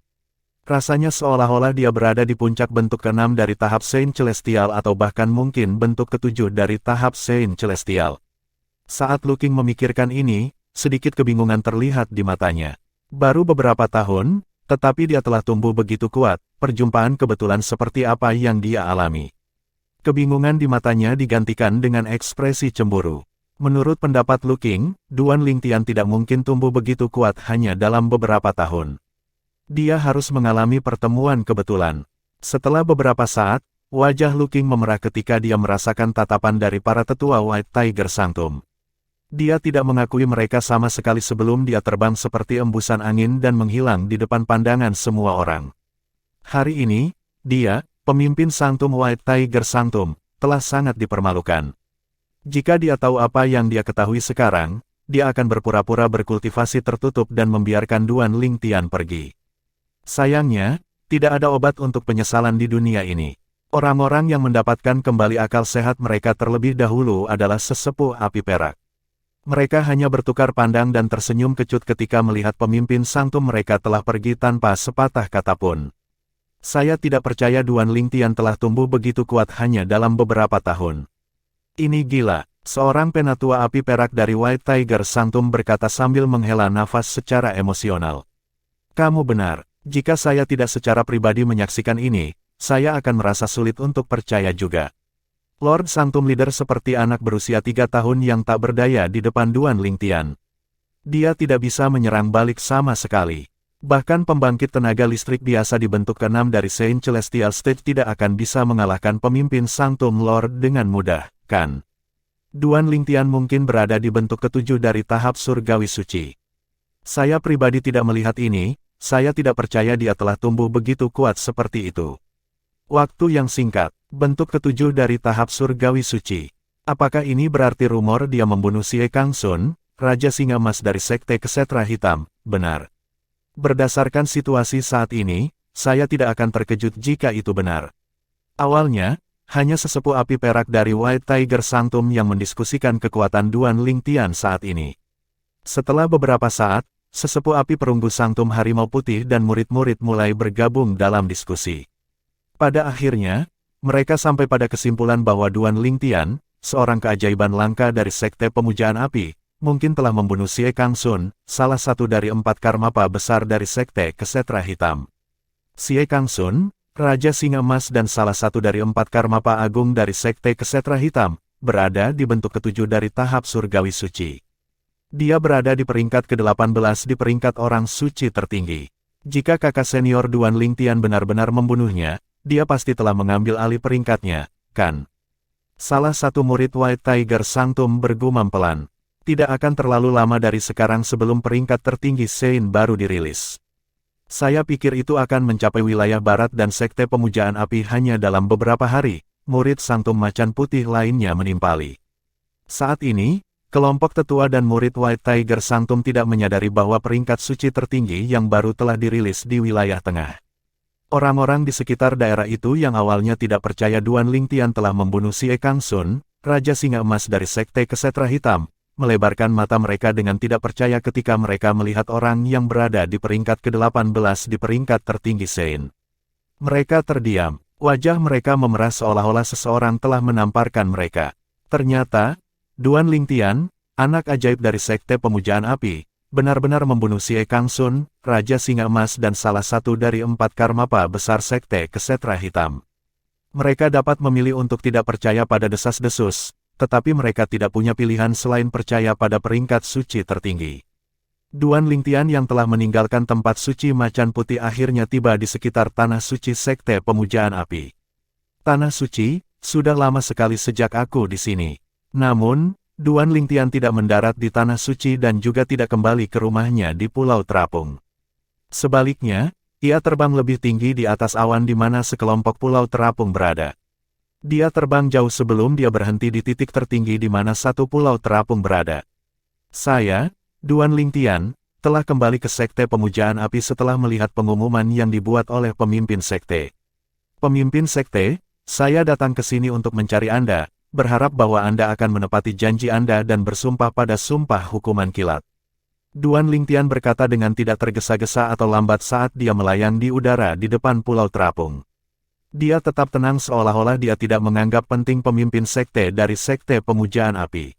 A: Rasanya seolah-olah dia berada di puncak bentuk ke-6 dari tahap Saint Celestial atau bahkan mungkin bentuk ke-7 dari tahap Saint Celestial. Saat Lu Qing memikirkan ini, sedikit kebingungan terlihat di matanya. Baru beberapa tahun, tetapi dia telah tumbuh begitu kuat, perjumpaan kebetulan seperti apa yang dia alami. Kebingungan di matanya digantikan dengan ekspresi cemburu. Menurut pendapat Lu Qing, Duan Lingtian tidak mungkin tumbuh begitu kuat hanya dalam beberapa tahun. Dia harus mengalami pertemuan kebetulan. Setelah beberapa saat, wajah Lu Qing memerah ketika dia merasakan tatapan dari para tetua White Tiger Sanctum. Dia tidak mengakui mereka sama sekali sebelum dia terbang seperti embusan angin dan menghilang di depan pandangan semua orang. Hari ini, dia, pemimpin Sanctum White Tiger Sanctum, telah sangat dipermalukan. Jika dia tahu apa yang dia ketahui sekarang, dia akan berpura-pura berkultivasi tertutup dan membiarkan Duan Lingtian pergi. Sayangnya, tidak ada obat untuk penyesalan di dunia ini. Orang-orang yang mendapatkan kembali akal sehat mereka terlebih dahulu adalah sesepuh api perak. Mereka hanya bertukar pandang dan tersenyum kecut ketika melihat pemimpin Sanctum mereka telah pergi tanpa sepatah kata pun. Saya tidak percaya Duan Lingtian telah tumbuh begitu kuat hanya dalam beberapa tahun. Ini gila, seorang penatua api perak dari White Tiger Sanctum berkata sambil menghela nafas secara emosional. Kamu benar, jika saya tidak secara pribadi menyaksikan ini, saya akan merasa sulit untuk percaya juga. Lord Sanctum Leader seperti anak berusia 3 tahun yang tak berdaya di depan Duan Lingtian. Dia tidak bisa menyerang balik sama sekali. Bahkan pembangkit tenaga listrik biasa dibentuk ke-6 dari Saint Celestial Stage tidak akan bisa mengalahkan pemimpin Sanctum Lord dengan mudah, kan? Duan Lingtian mungkin berada di bentuk ke-7 dari tahap surgawi suci. Saya pribadi tidak melihat ini, saya tidak percaya dia telah tumbuh begitu kuat seperti itu. Waktu yang singkat, bentuk ke-7 dari tahap surgawi suci. Apakah ini berarti rumor dia membunuh Xie Kangsun, Raja Singa Emas dari Sekte Kesetra Hitam, benar? Berdasarkan situasi saat ini, saya tidak akan terkejut jika itu benar. Awalnya, hanya sesepuh api perak dari White Tiger Sanctum yang mendiskusikan kekuatan Duan Lingtian saat ini. Setelah beberapa saat, sesepuh api perunggu Sanctum Harimau Putih dan murid-murid mulai bergabung dalam diskusi. Pada akhirnya, mereka sampai pada kesimpulan bahwa Duan Lingtian, seorang keajaiban langka dari Sekte Pemujaan Api, mungkin telah membunuh Xie Kangsun, salah satu dari 4 karmapa besar dari Sekte Kesetra Hitam. Xie Kangsun, Raja Singa Emas dan salah satu dari 4 Karmapa Agung dari Sekte Kesetra Hitam, berada di bentuk ketujuh dari tahap surgawi suci. Dia berada di peringkat ke-18 di peringkat orang suci tertinggi. Jika kakak senior Duan Lingtian benar-benar membunuhnya, dia pasti telah mengambil alih peringkatnya, kan? Salah satu murid White Tiger Sanctum bergumam pelan. Tidak akan terlalu lama dari sekarang sebelum peringkat tertinggi Sein baru dirilis. Saya pikir itu akan mencapai wilayah barat dan Sekte Pemujaan Api hanya dalam beberapa hari, murid Sanctum Macan Putih lainnya menimpali. Saat ini, kelompok tetua dan murid White Tiger Sanctum tidak menyadari bahwa peringkat suci tertinggi yang baru telah dirilis di wilayah tengah. Orang-orang di sekitar daerah itu yang awalnya tidak percaya Duan Lingtian telah membunuh Xie Kangsun, Raja Singa Emas dari Sekte Kesetra Hitam, melebarkan mata mereka dengan tidak percaya ketika mereka melihat orang yang berada di peringkat ke-18 di peringkat tertinggi Sein. Mereka terdiam, wajah mereka memerah seolah-olah seseorang telah menamparkan mereka. Ternyata, Duan Lingtian, anak ajaib dari Sekte Pemujaan Api, benar-benar membunuh Xie Kangsun, Raja Singa Emas dan salah satu dari 4 Karmapa besar Sekte Kesetra Hitam. Mereka dapat memilih untuk tidak percaya pada desas-desus, tetapi mereka tidak punya pilihan selain percaya pada peringkat suci tertinggi. Duan Lingtian yang telah meninggalkan tempat suci Macan Putih akhirnya tiba di sekitar Tanah Suci Sekte Pemujaan Api. Tanah Suci, sudah lama sekali sejak aku di sini. Namun, Duan Lingtian tidak mendarat di Tanah Suci dan juga tidak kembali ke rumahnya di Pulau Terapung. Sebaliknya, ia terbang lebih tinggi di atas awan di mana sekelompok Pulau Terapung berada. Dia terbang jauh sebelum dia berhenti di titik tertinggi di mana satu Pulau Terapung berada. Saya, Duan Lingtian, telah kembali ke Sekte Pemujaan Api setelah melihat pengumuman yang dibuat oleh pemimpin Sekte. Pemimpin Sekte, saya datang ke sini untuk mencari Anda, berharap bahwa Anda akan menepati janji Anda dan bersumpah pada sumpah hukuman kilat. Duan Lingtian berkata dengan tidak tergesa-gesa atau lambat saat dia melayang di udara di depan Pulau Terapung. Dia tetap tenang seolah-olah dia tidak menganggap penting pemimpin sekte dari Sekte Pemujaan Api.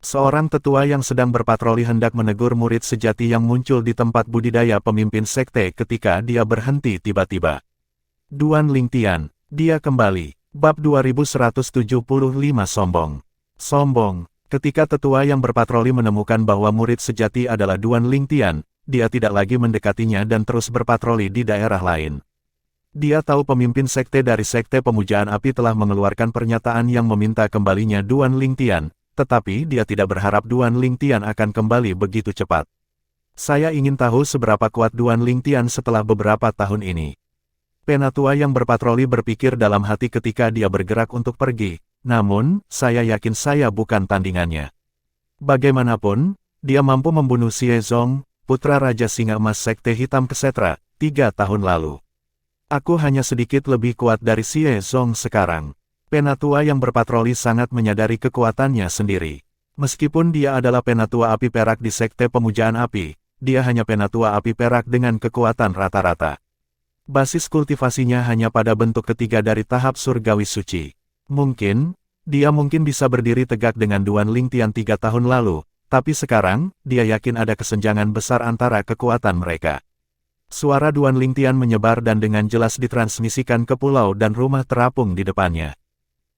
A: Seorang tetua yang sedang berpatroli hendak menegur murid sejati yang muncul di tempat budidaya pemimpin sekte ketika dia berhenti tiba-tiba. Duan Lingtian, dia kembali. Bab 2175 Sombong. Sombong. Ketika tetua yang berpatroli menemukan bahwa murid sejati adalah Duan Lingtian, dia tidak lagi mendekatinya dan terus berpatroli di daerah lain. Dia tahu pemimpin sekte dari Sekte Pemujaan Api telah mengeluarkan pernyataan yang meminta kembalinya Duan Lingtian, tetapi dia tidak berharap Duan Lingtian akan kembali begitu cepat. Saya ingin tahu seberapa kuat Duan Lingtian setelah beberapa tahun ini. Penatua yang berpatroli berpikir dalam hati ketika dia bergerak untuk pergi, namun, saya yakin saya bukan tandingannya. Bagaimanapun, dia mampu membunuh Xie Zong, putra Raja Singa Emas Sekte Hitam Kesetra, 3 tahun lalu. Aku hanya sedikit lebih kuat dari Xie Zong sekarang. Penatua yang berpatroli sangat menyadari kekuatannya sendiri. Meskipun dia adalah penatua api perak di Sekte Pemujaan Api, dia hanya penatua api perak dengan kekuatan rata-rata. Basis kultivasinya hanya pada bentuk ketiga dari tahap surgawi suci. Mungkin, dia bisa berdiri tegak dengan Duan Lingtian 3 tahun lalu, tapi sekarang, dia yakin ada kesenjangan besar antara kekuatan mereka. Suara Duan Lingtian menyebar dan dengan jelas ditransmisikan ke pulau dan rumah terapung di depannya.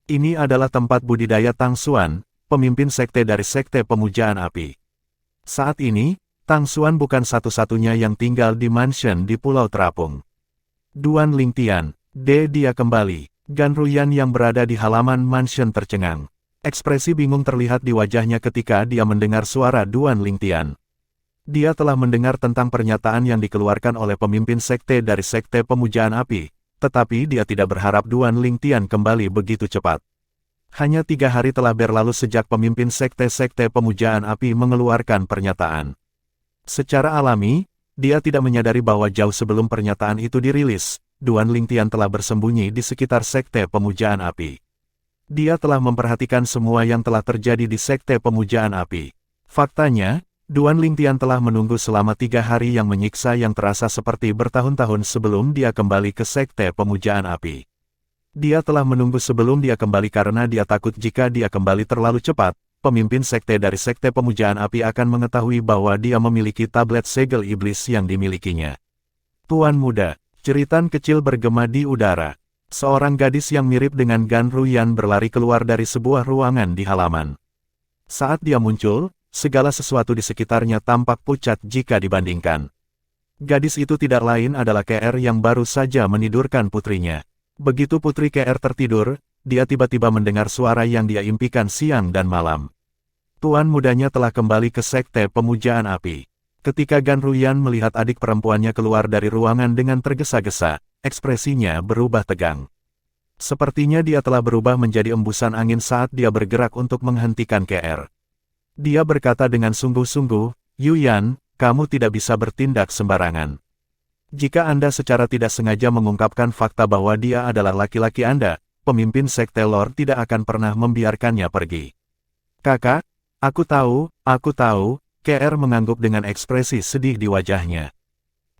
A: Ini adalah tempat budidaya Tang Xuan, pemimpin sekte dari Sekte Pemujaan Api. Saat ini, Tang Xuan bukan satu-satunya yang tinggal di mansion di Pulau Terapung. Duan Lingtian, dia kembali. Gan Ruyan yang berada di halaman mansion tercengang. Ekspresi bingung terlihat di wajahnya ketika dia mendengar suara Duan Lingtian. Dia telah mendengar tentang pernyataan yang dikeluarkan oleh pemimpin sekte dari Sekte Pemujaan Api, tetapi dia tidak berharap Duan Lingtian kembali begitu cepat. Hanya 3 hari telah berlalu sejak pemimpin sekte-sekte Pemujaan Api mengeluarkan pernyataan. Secara alami, dia tidak menyadari bahwa jauh sebelum pernyataan itu dirilis, Duan Lingtian telah bersembunyi di sekitar Sekte Pemujaan Api. Dia telah memperhatikan semua yang telah terjadi di Sekte Pemujaan Api. Faktanya, Duan Lingtian telah menunggu selama 3 hari yang menyiksa yang terasa seperti bertahun-tahun sebelum dia kembali ke Sekte Pemujaan Api. Dia telah menunggu sebelum dia kembali karena dia takut jika dia kembali terlalu cepat, pemimpin sekte dari Sekte Pemujaan Api akan mengetahui bahwa dia memiliki tablet segel iblis yang dimilikinya. Tuan muda, Jeritan kecil bergema di udara. Seorang gadis yang mirip dengan Gan Ruyan berlari keluar dari sebuah ruangan di halaman. Saat dia muncul, segala sesuatu di sekitarnya tampak pucat jika dibandingkan. Gadis itu tidak lain adalah KR yang baru saja menidurkan putrinya. Begitu putri KR tertidur, dia tiba-tiba mendengar suara yang dia impikan siang dan malam. Tuan mudanya telah kembali ke Sekte Pemujaan Api. Ketika Gan Ruyan melihat adik perempuannya keluar dari ruangan dengan tergesa-gesa, ekspresinya berubah tegang. Sepertinya dia telah berubah menjadi embusan angin saat dia bergerak untuk menghentikan KR. Dia berkata dengan sungguh-sungguh, Yuyan, kamu tidak bisa bertindak sembarangan. Jika Anda secara tidak sengaja mengungkapkan fakta bahwa dia adalah laki-laki Anda, pemimpin Sekte Lord tidak akan pernah membiarkannya pergi. Kakak, aku tahu, KR mengangguk dengan ekspresi sedih di wajahnya.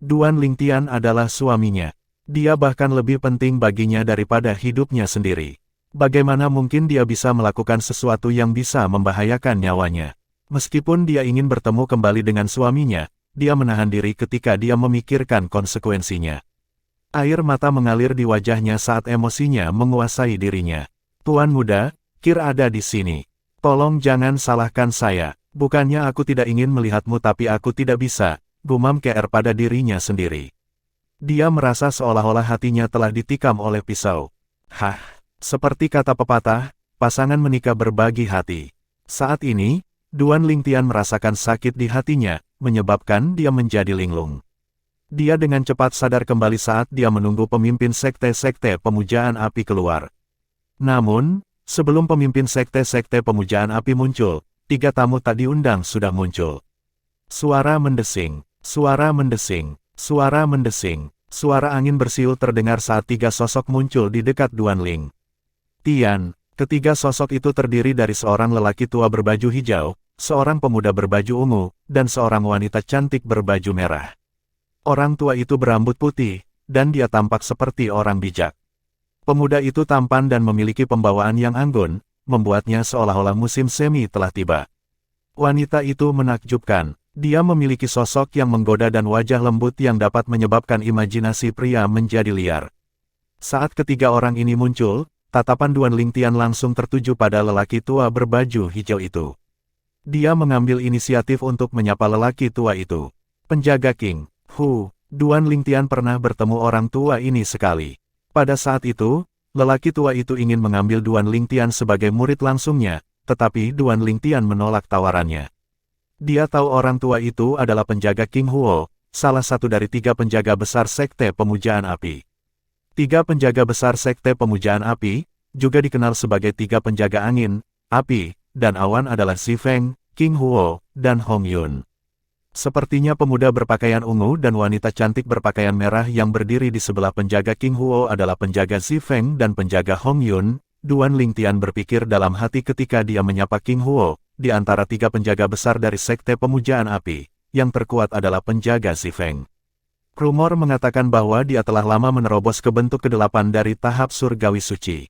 A: Duan Lingtian adalah suaminya. Dia bahkan lebih penting baginya daripada hidupnya sendiri. Bagaimana mungkin dia bisa melakukan sesuatu yang bisa membahayakan nyawanya? Meskipun dia ingin bertemu kembali dengan suaminya, dia menahan diri ketika dia memikirkan konsekuensinya. Air mata mengalir di wajahnya saat emosinya menguasai dirinya. Tuan muda, Kir ada di sini. Tolong jangan salahkan saya. Bukannya aku tidak ingin melihatmu tapi aku tidak bisa, gumam KR pada dirinya sendiri. Dia merasa seolah-olah hatinya telah ditikam oleh pisau. Hah, seperti kata pepatah, pasangan menikah berbagi hati. Saat ini, Duan Lingtian merasakan sakit di hatinya, menyebabkan dia menjadi linglung. Dia dengan cepat sadar kembali saat dia menunggu pemimpin sekte-sekte pemujaan api keluar. Namun, sebelum pemimpin sekte-sekte pemujaan api muncul, 3 tamu tak diundang sudah muncul. Suara mendesing, suara mendesing, suara mendesing, suara angin bersiul terdengar saat 3 sosok muncul di dekat Duan Ling. Tian, ketiga sosok itu terdiri dari seorang lelaki tua berbaju hijau, seorang pemuda berbaju ungu, dan seorang wanita cantik berbaju merah. Orang tua itu berambut putih, dan dia tampak seperti orang bijak. Pemuda itu tampan dan memiliki pembawaan yang anggun, membuatnya seolah-olah musim semi telah tiba. Wanita itu menakjubkan, dia memiliki sosok yang menggoda dan wajah lembut yang dapat menyebabkan imajinasi pria menjadi liar. Saat ketiga orang ini muncul, tatapan Duan Lingtian langsung tertuju pada lelaki tua berbaju hijau itu. Dia mengambil inisiatif untuk menyapa lelaki tua itu. Penjaga King, Duan Lingtian pernah bertemu orang tua ini sekali. Pada saat itu, lelaki tua itu ingin mengambil Duan Lingtian sebagai murid langsungnya, tetapi Duan Lingtian menolak tawarannya. Dia tahu orang tua itu adalah penjaga King Huo, salah satu dari 3 penjaga besar Sekte Pemujaan Api. 3 penjaga besar Sekte Pemujaan Api, juga dikenal sebagai 3 penjaga angin, api, dan awan adalah Si Feng, King Huo, dan Hong Yun. Sepertinya pemuda berpakaian ungu dan wanita cantik berpakaian merah yang berdiri di sebelah penjaga King Huo adalah penjaga Si Feng dan penjaga Hong Yun. Duan Lingtian berpikir dalam hati ketika dia menyapa King Huo, di antara 3 penjaga besar dari Sekte Pemujaan Api, yang terkuat adalah penjaga Si Feng. Rumor mengatakan bahwa dia telah lama menerobos ke bentuk ke-8 dari tahap surgawi suci.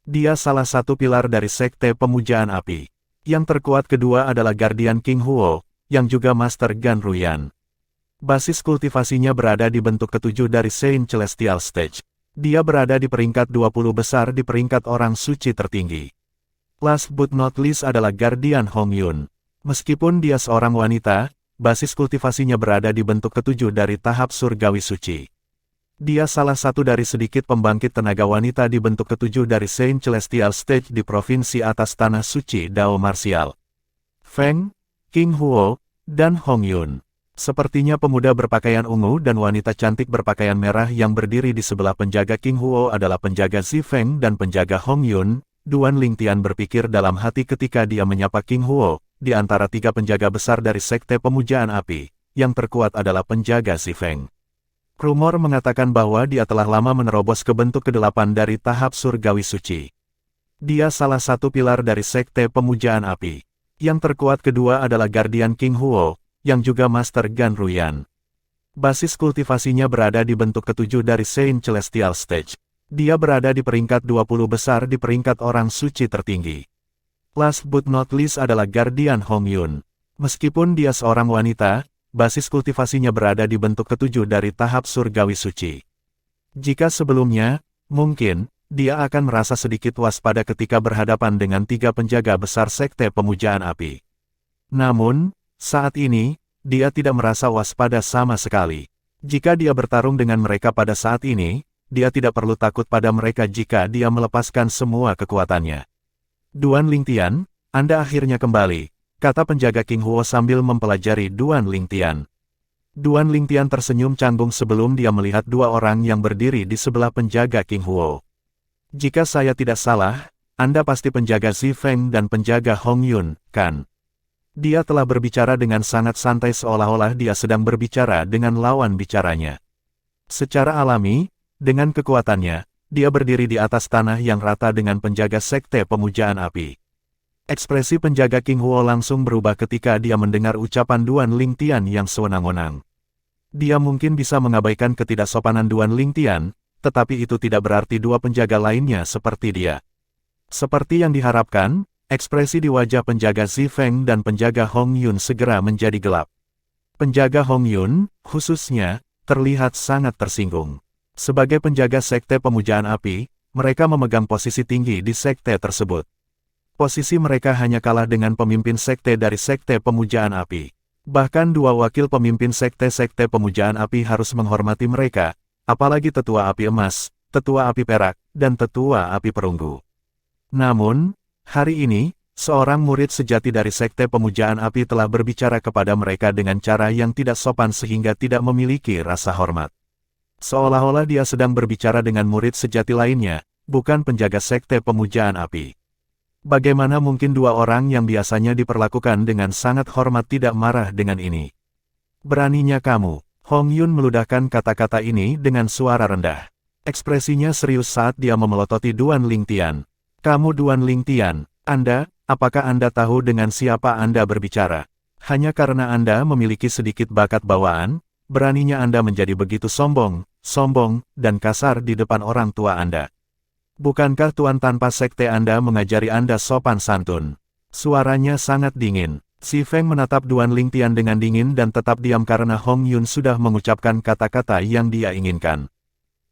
A: Dia salah satu pilar dari Sekte Pemujaan Api. Yang terkuat kedua adalah Guardian King Huo, yang juga Master Gan Ruyan. Basis kultivasinya berada di bentuk ke-7 dari Saint Celestial Stage. Dia berada di peringkat 20 besar di peringkat orang suci tertinggi. Last but not least adalah Guardian Hong Yun. Meskipun dia seorang wanita, basis kultivasinya berada di bentuk ke-7 dari tahap surgawi suci. Dia salah satu dari sedikit pembangkit tenaga wanita di bentuk ke-7 dari Saint Celestial Stage di provinsi atas tanah suci Dao Martial. Feng, King Huo, dan Hong Yun. Sepertinya pemuda berpakaian ungu dan wanita cantik berpakaian merah yang berdiri di sebelah penjaga King Huo adalah penjaga Si Feng dan penjaga Hong Yun. Duan Lingtian berpikir dalam hati ketika dia menyapa King Huo, di antara 3 penjaga besar dari Sekte Pemujaan Api, yang terkuat adalah penjaga Si Feng. Rumor mengatakan bahwa dia telah lama menerobos ke bentuk ke-8 dari tahap surgawi suci. Dia salah satu pilar dari Sekte Pemujaan Api. Yang terkuat kedua adalah Guardian King Huo, yang juga Master Gan Ruyan. Basis kultivasinya berada di bentuk ke-7 dari Saint Celestial Stage. Dia berada di peringkat 20 besar di peringkat orang suci tertinggi. Last but not least adalah Guardian Hong Yun. Meskipun dia seorang wanita, basis kultivasinya berada di bentuk ke-7 dari tahap surgawi suci. Jika sebelumnya, mungkin, dia akan merasa sedikit waspada ketika berhadapan dengan 3 penjaga besar Sekte Pemujaan Api. Namun, saat ini, dia tidak merasa waspada sama sekali. Jika dia bertarung dengan mereka pada saat ini, dia tidak perlu takut pada mereka jika dia melepaskan semua kekuatannya. Duan Lingtian, Anda akhirnya kembali, kata penjaga King Huo sambil mempelajari Duan Lingtian. Duan Lingtian tersenyum canggung sebelum dia melihat 2 orang yang berdiri di sebelah penjaga King Huo. Jika saya tidak salah, Anda pasti penjaga Zi Feng dan penjaga Hong Yun, kan? Dia telah berbicara dengan sangat santai seolah-olah dia sedang berbicara dengan lawan bicaranya. Secara alami, dengan kekuatannya, dia berdiri di atas tanah yang rata dengan penjaga Sekte Pemujaan Api. Ekspresi penjaga King Huo langsung berubah ketika dia mendengar ucapan Duan Lingtian yang sewenang-wenang. Dia mungkin bisa mengabaikan ketidaksopanan Duan Lingtian, tetapi itu tidak berarti 2 penjaga lainnya seperti dia. Seperti yang diharapkan, ekspresi di wajah penjaga Zi Feng dan penjaga Hong Yun segera menjadi gelap. Penjaga Hong Yun, khususnya, terlihat sangat tersinggung. Sebagai penjaga Sekte Pemujaan Api, mereka memegang posisi tinggi di sekte tersebut. Posisi mereka hanya kalah dengan pemimpin sekte dari Sekte Pemujaan Api. Bahkan 2 wakil pemimpin sekte-sekte Pemujaan Api harus menghormati mereka, apalagi Tetua Api Emas, Tetua Api Perak, dan Tetua Api Perunggu. Namun, hari ini, seorang murid sejati dari Sekte Pemujaan Api telah berbicara kepada mereka dengan cara yang tidak sopan sehingga tidak memiliki rasa hormat. Seolah-olah dia sedang berbicara dengan murid sejati lainnya, bukan penjaga Sekte Pemujaan Api. Bagaimana mungkin 2 orang yang biasanya diperlakukan dengan sangat hormat tidak marah dengan ini? Beraninya kamu. Hong Yun meludahkan kata-kata ini dengan suara rendah. Ekspresinya serius saat dia memelototi Duan Lingtian. Kamu Duan Lingtian, apakah Anda tahu dengan siapa Anda berbicara? Hanya karena Anda memiliki sedikit bakat bawaan, beraninya Anda menjadi begitu sombong, dan kasar di depan orang tua Anda. Bukankah Tuan tanpa sekte Anda mengajari Anda sopan santun? Suaranya sangat dingin. Zi Feng menatap Duan Lingtian dengan dingin dan tetap diam karena Hong Yun sudah mengucapkan kata-kata yang dia inginkan.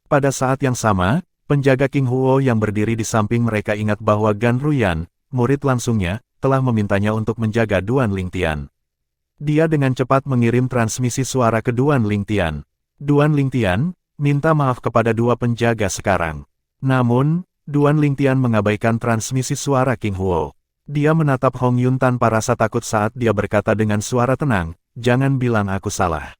A: Pada saat yang sama, penjaga King Huo yang berdiri di samping mereka ingat bahwa Gan Ruyan, murid langsungnya, telah memintanya untuk menjaga Duan Lingtian. Dia dengan cepat mengirim transmisi suara ke Duan Lingtian. Duan Lingtian, minta maaf kepada 2 penjaga sekarang. Namun, Duan Lingtian mengabaikan transmisi suara King Huo. Dia menatap Hong Yun tanpa rasa takut saat dia berkata dengan suara tenang, jangan bilang aku salah.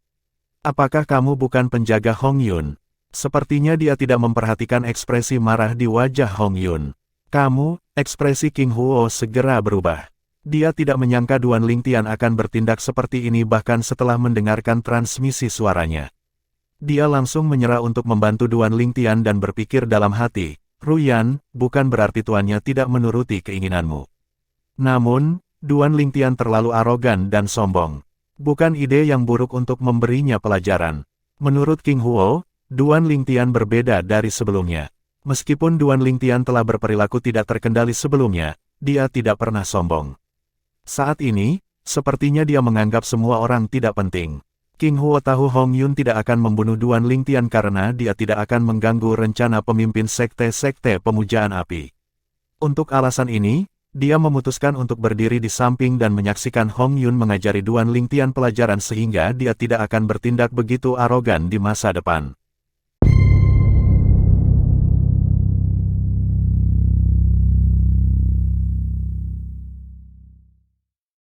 A: Apakah kamu bukan penjaga Hong Yun? Sepertinya dia tidak memperhatikan ekspresi marah di wajah Hong Yun. Kamu, ekspresi King Huo segera berubah. Dia tidak menyangka Duan Lingtian akan bertindak seperti ini bahkan setelah mendengarkan transmisi suaranya. Dia langsung menyerah untuk membantu Duan Lingtian dan berpikir dalam hati, Ruyan, bukan berarti tuannya tidak menuruti keinginanmu. Namun, Duan Lingtian terlalu arogan dan sombong. Bukan ide yang buruk untuk memberinya pelajaran. Menurut King Huo, Duan Lingtian berbeda dari sebelumnya. Meskipun Duan Lingtian telah berperilaku tidak terkendali sebelumnya, dia tidak pernah sombong. Saat ini, sepertinya dia menganggap semua orang tidak penting. King Huo tahu Hong Yun tidak akan membunuh Duan Lingtian karena dia tidak akan mengganggu rencana pemimpin sekte-sekte Pemujaan Api. Untuk alasan ini, dia memutuskan untuk berdiri di samping dan menyaksikan Hong Yun mengajari Duan Lingtian pelajaran sehingga dia tidak akan bertindak begitu arogan di masa depan.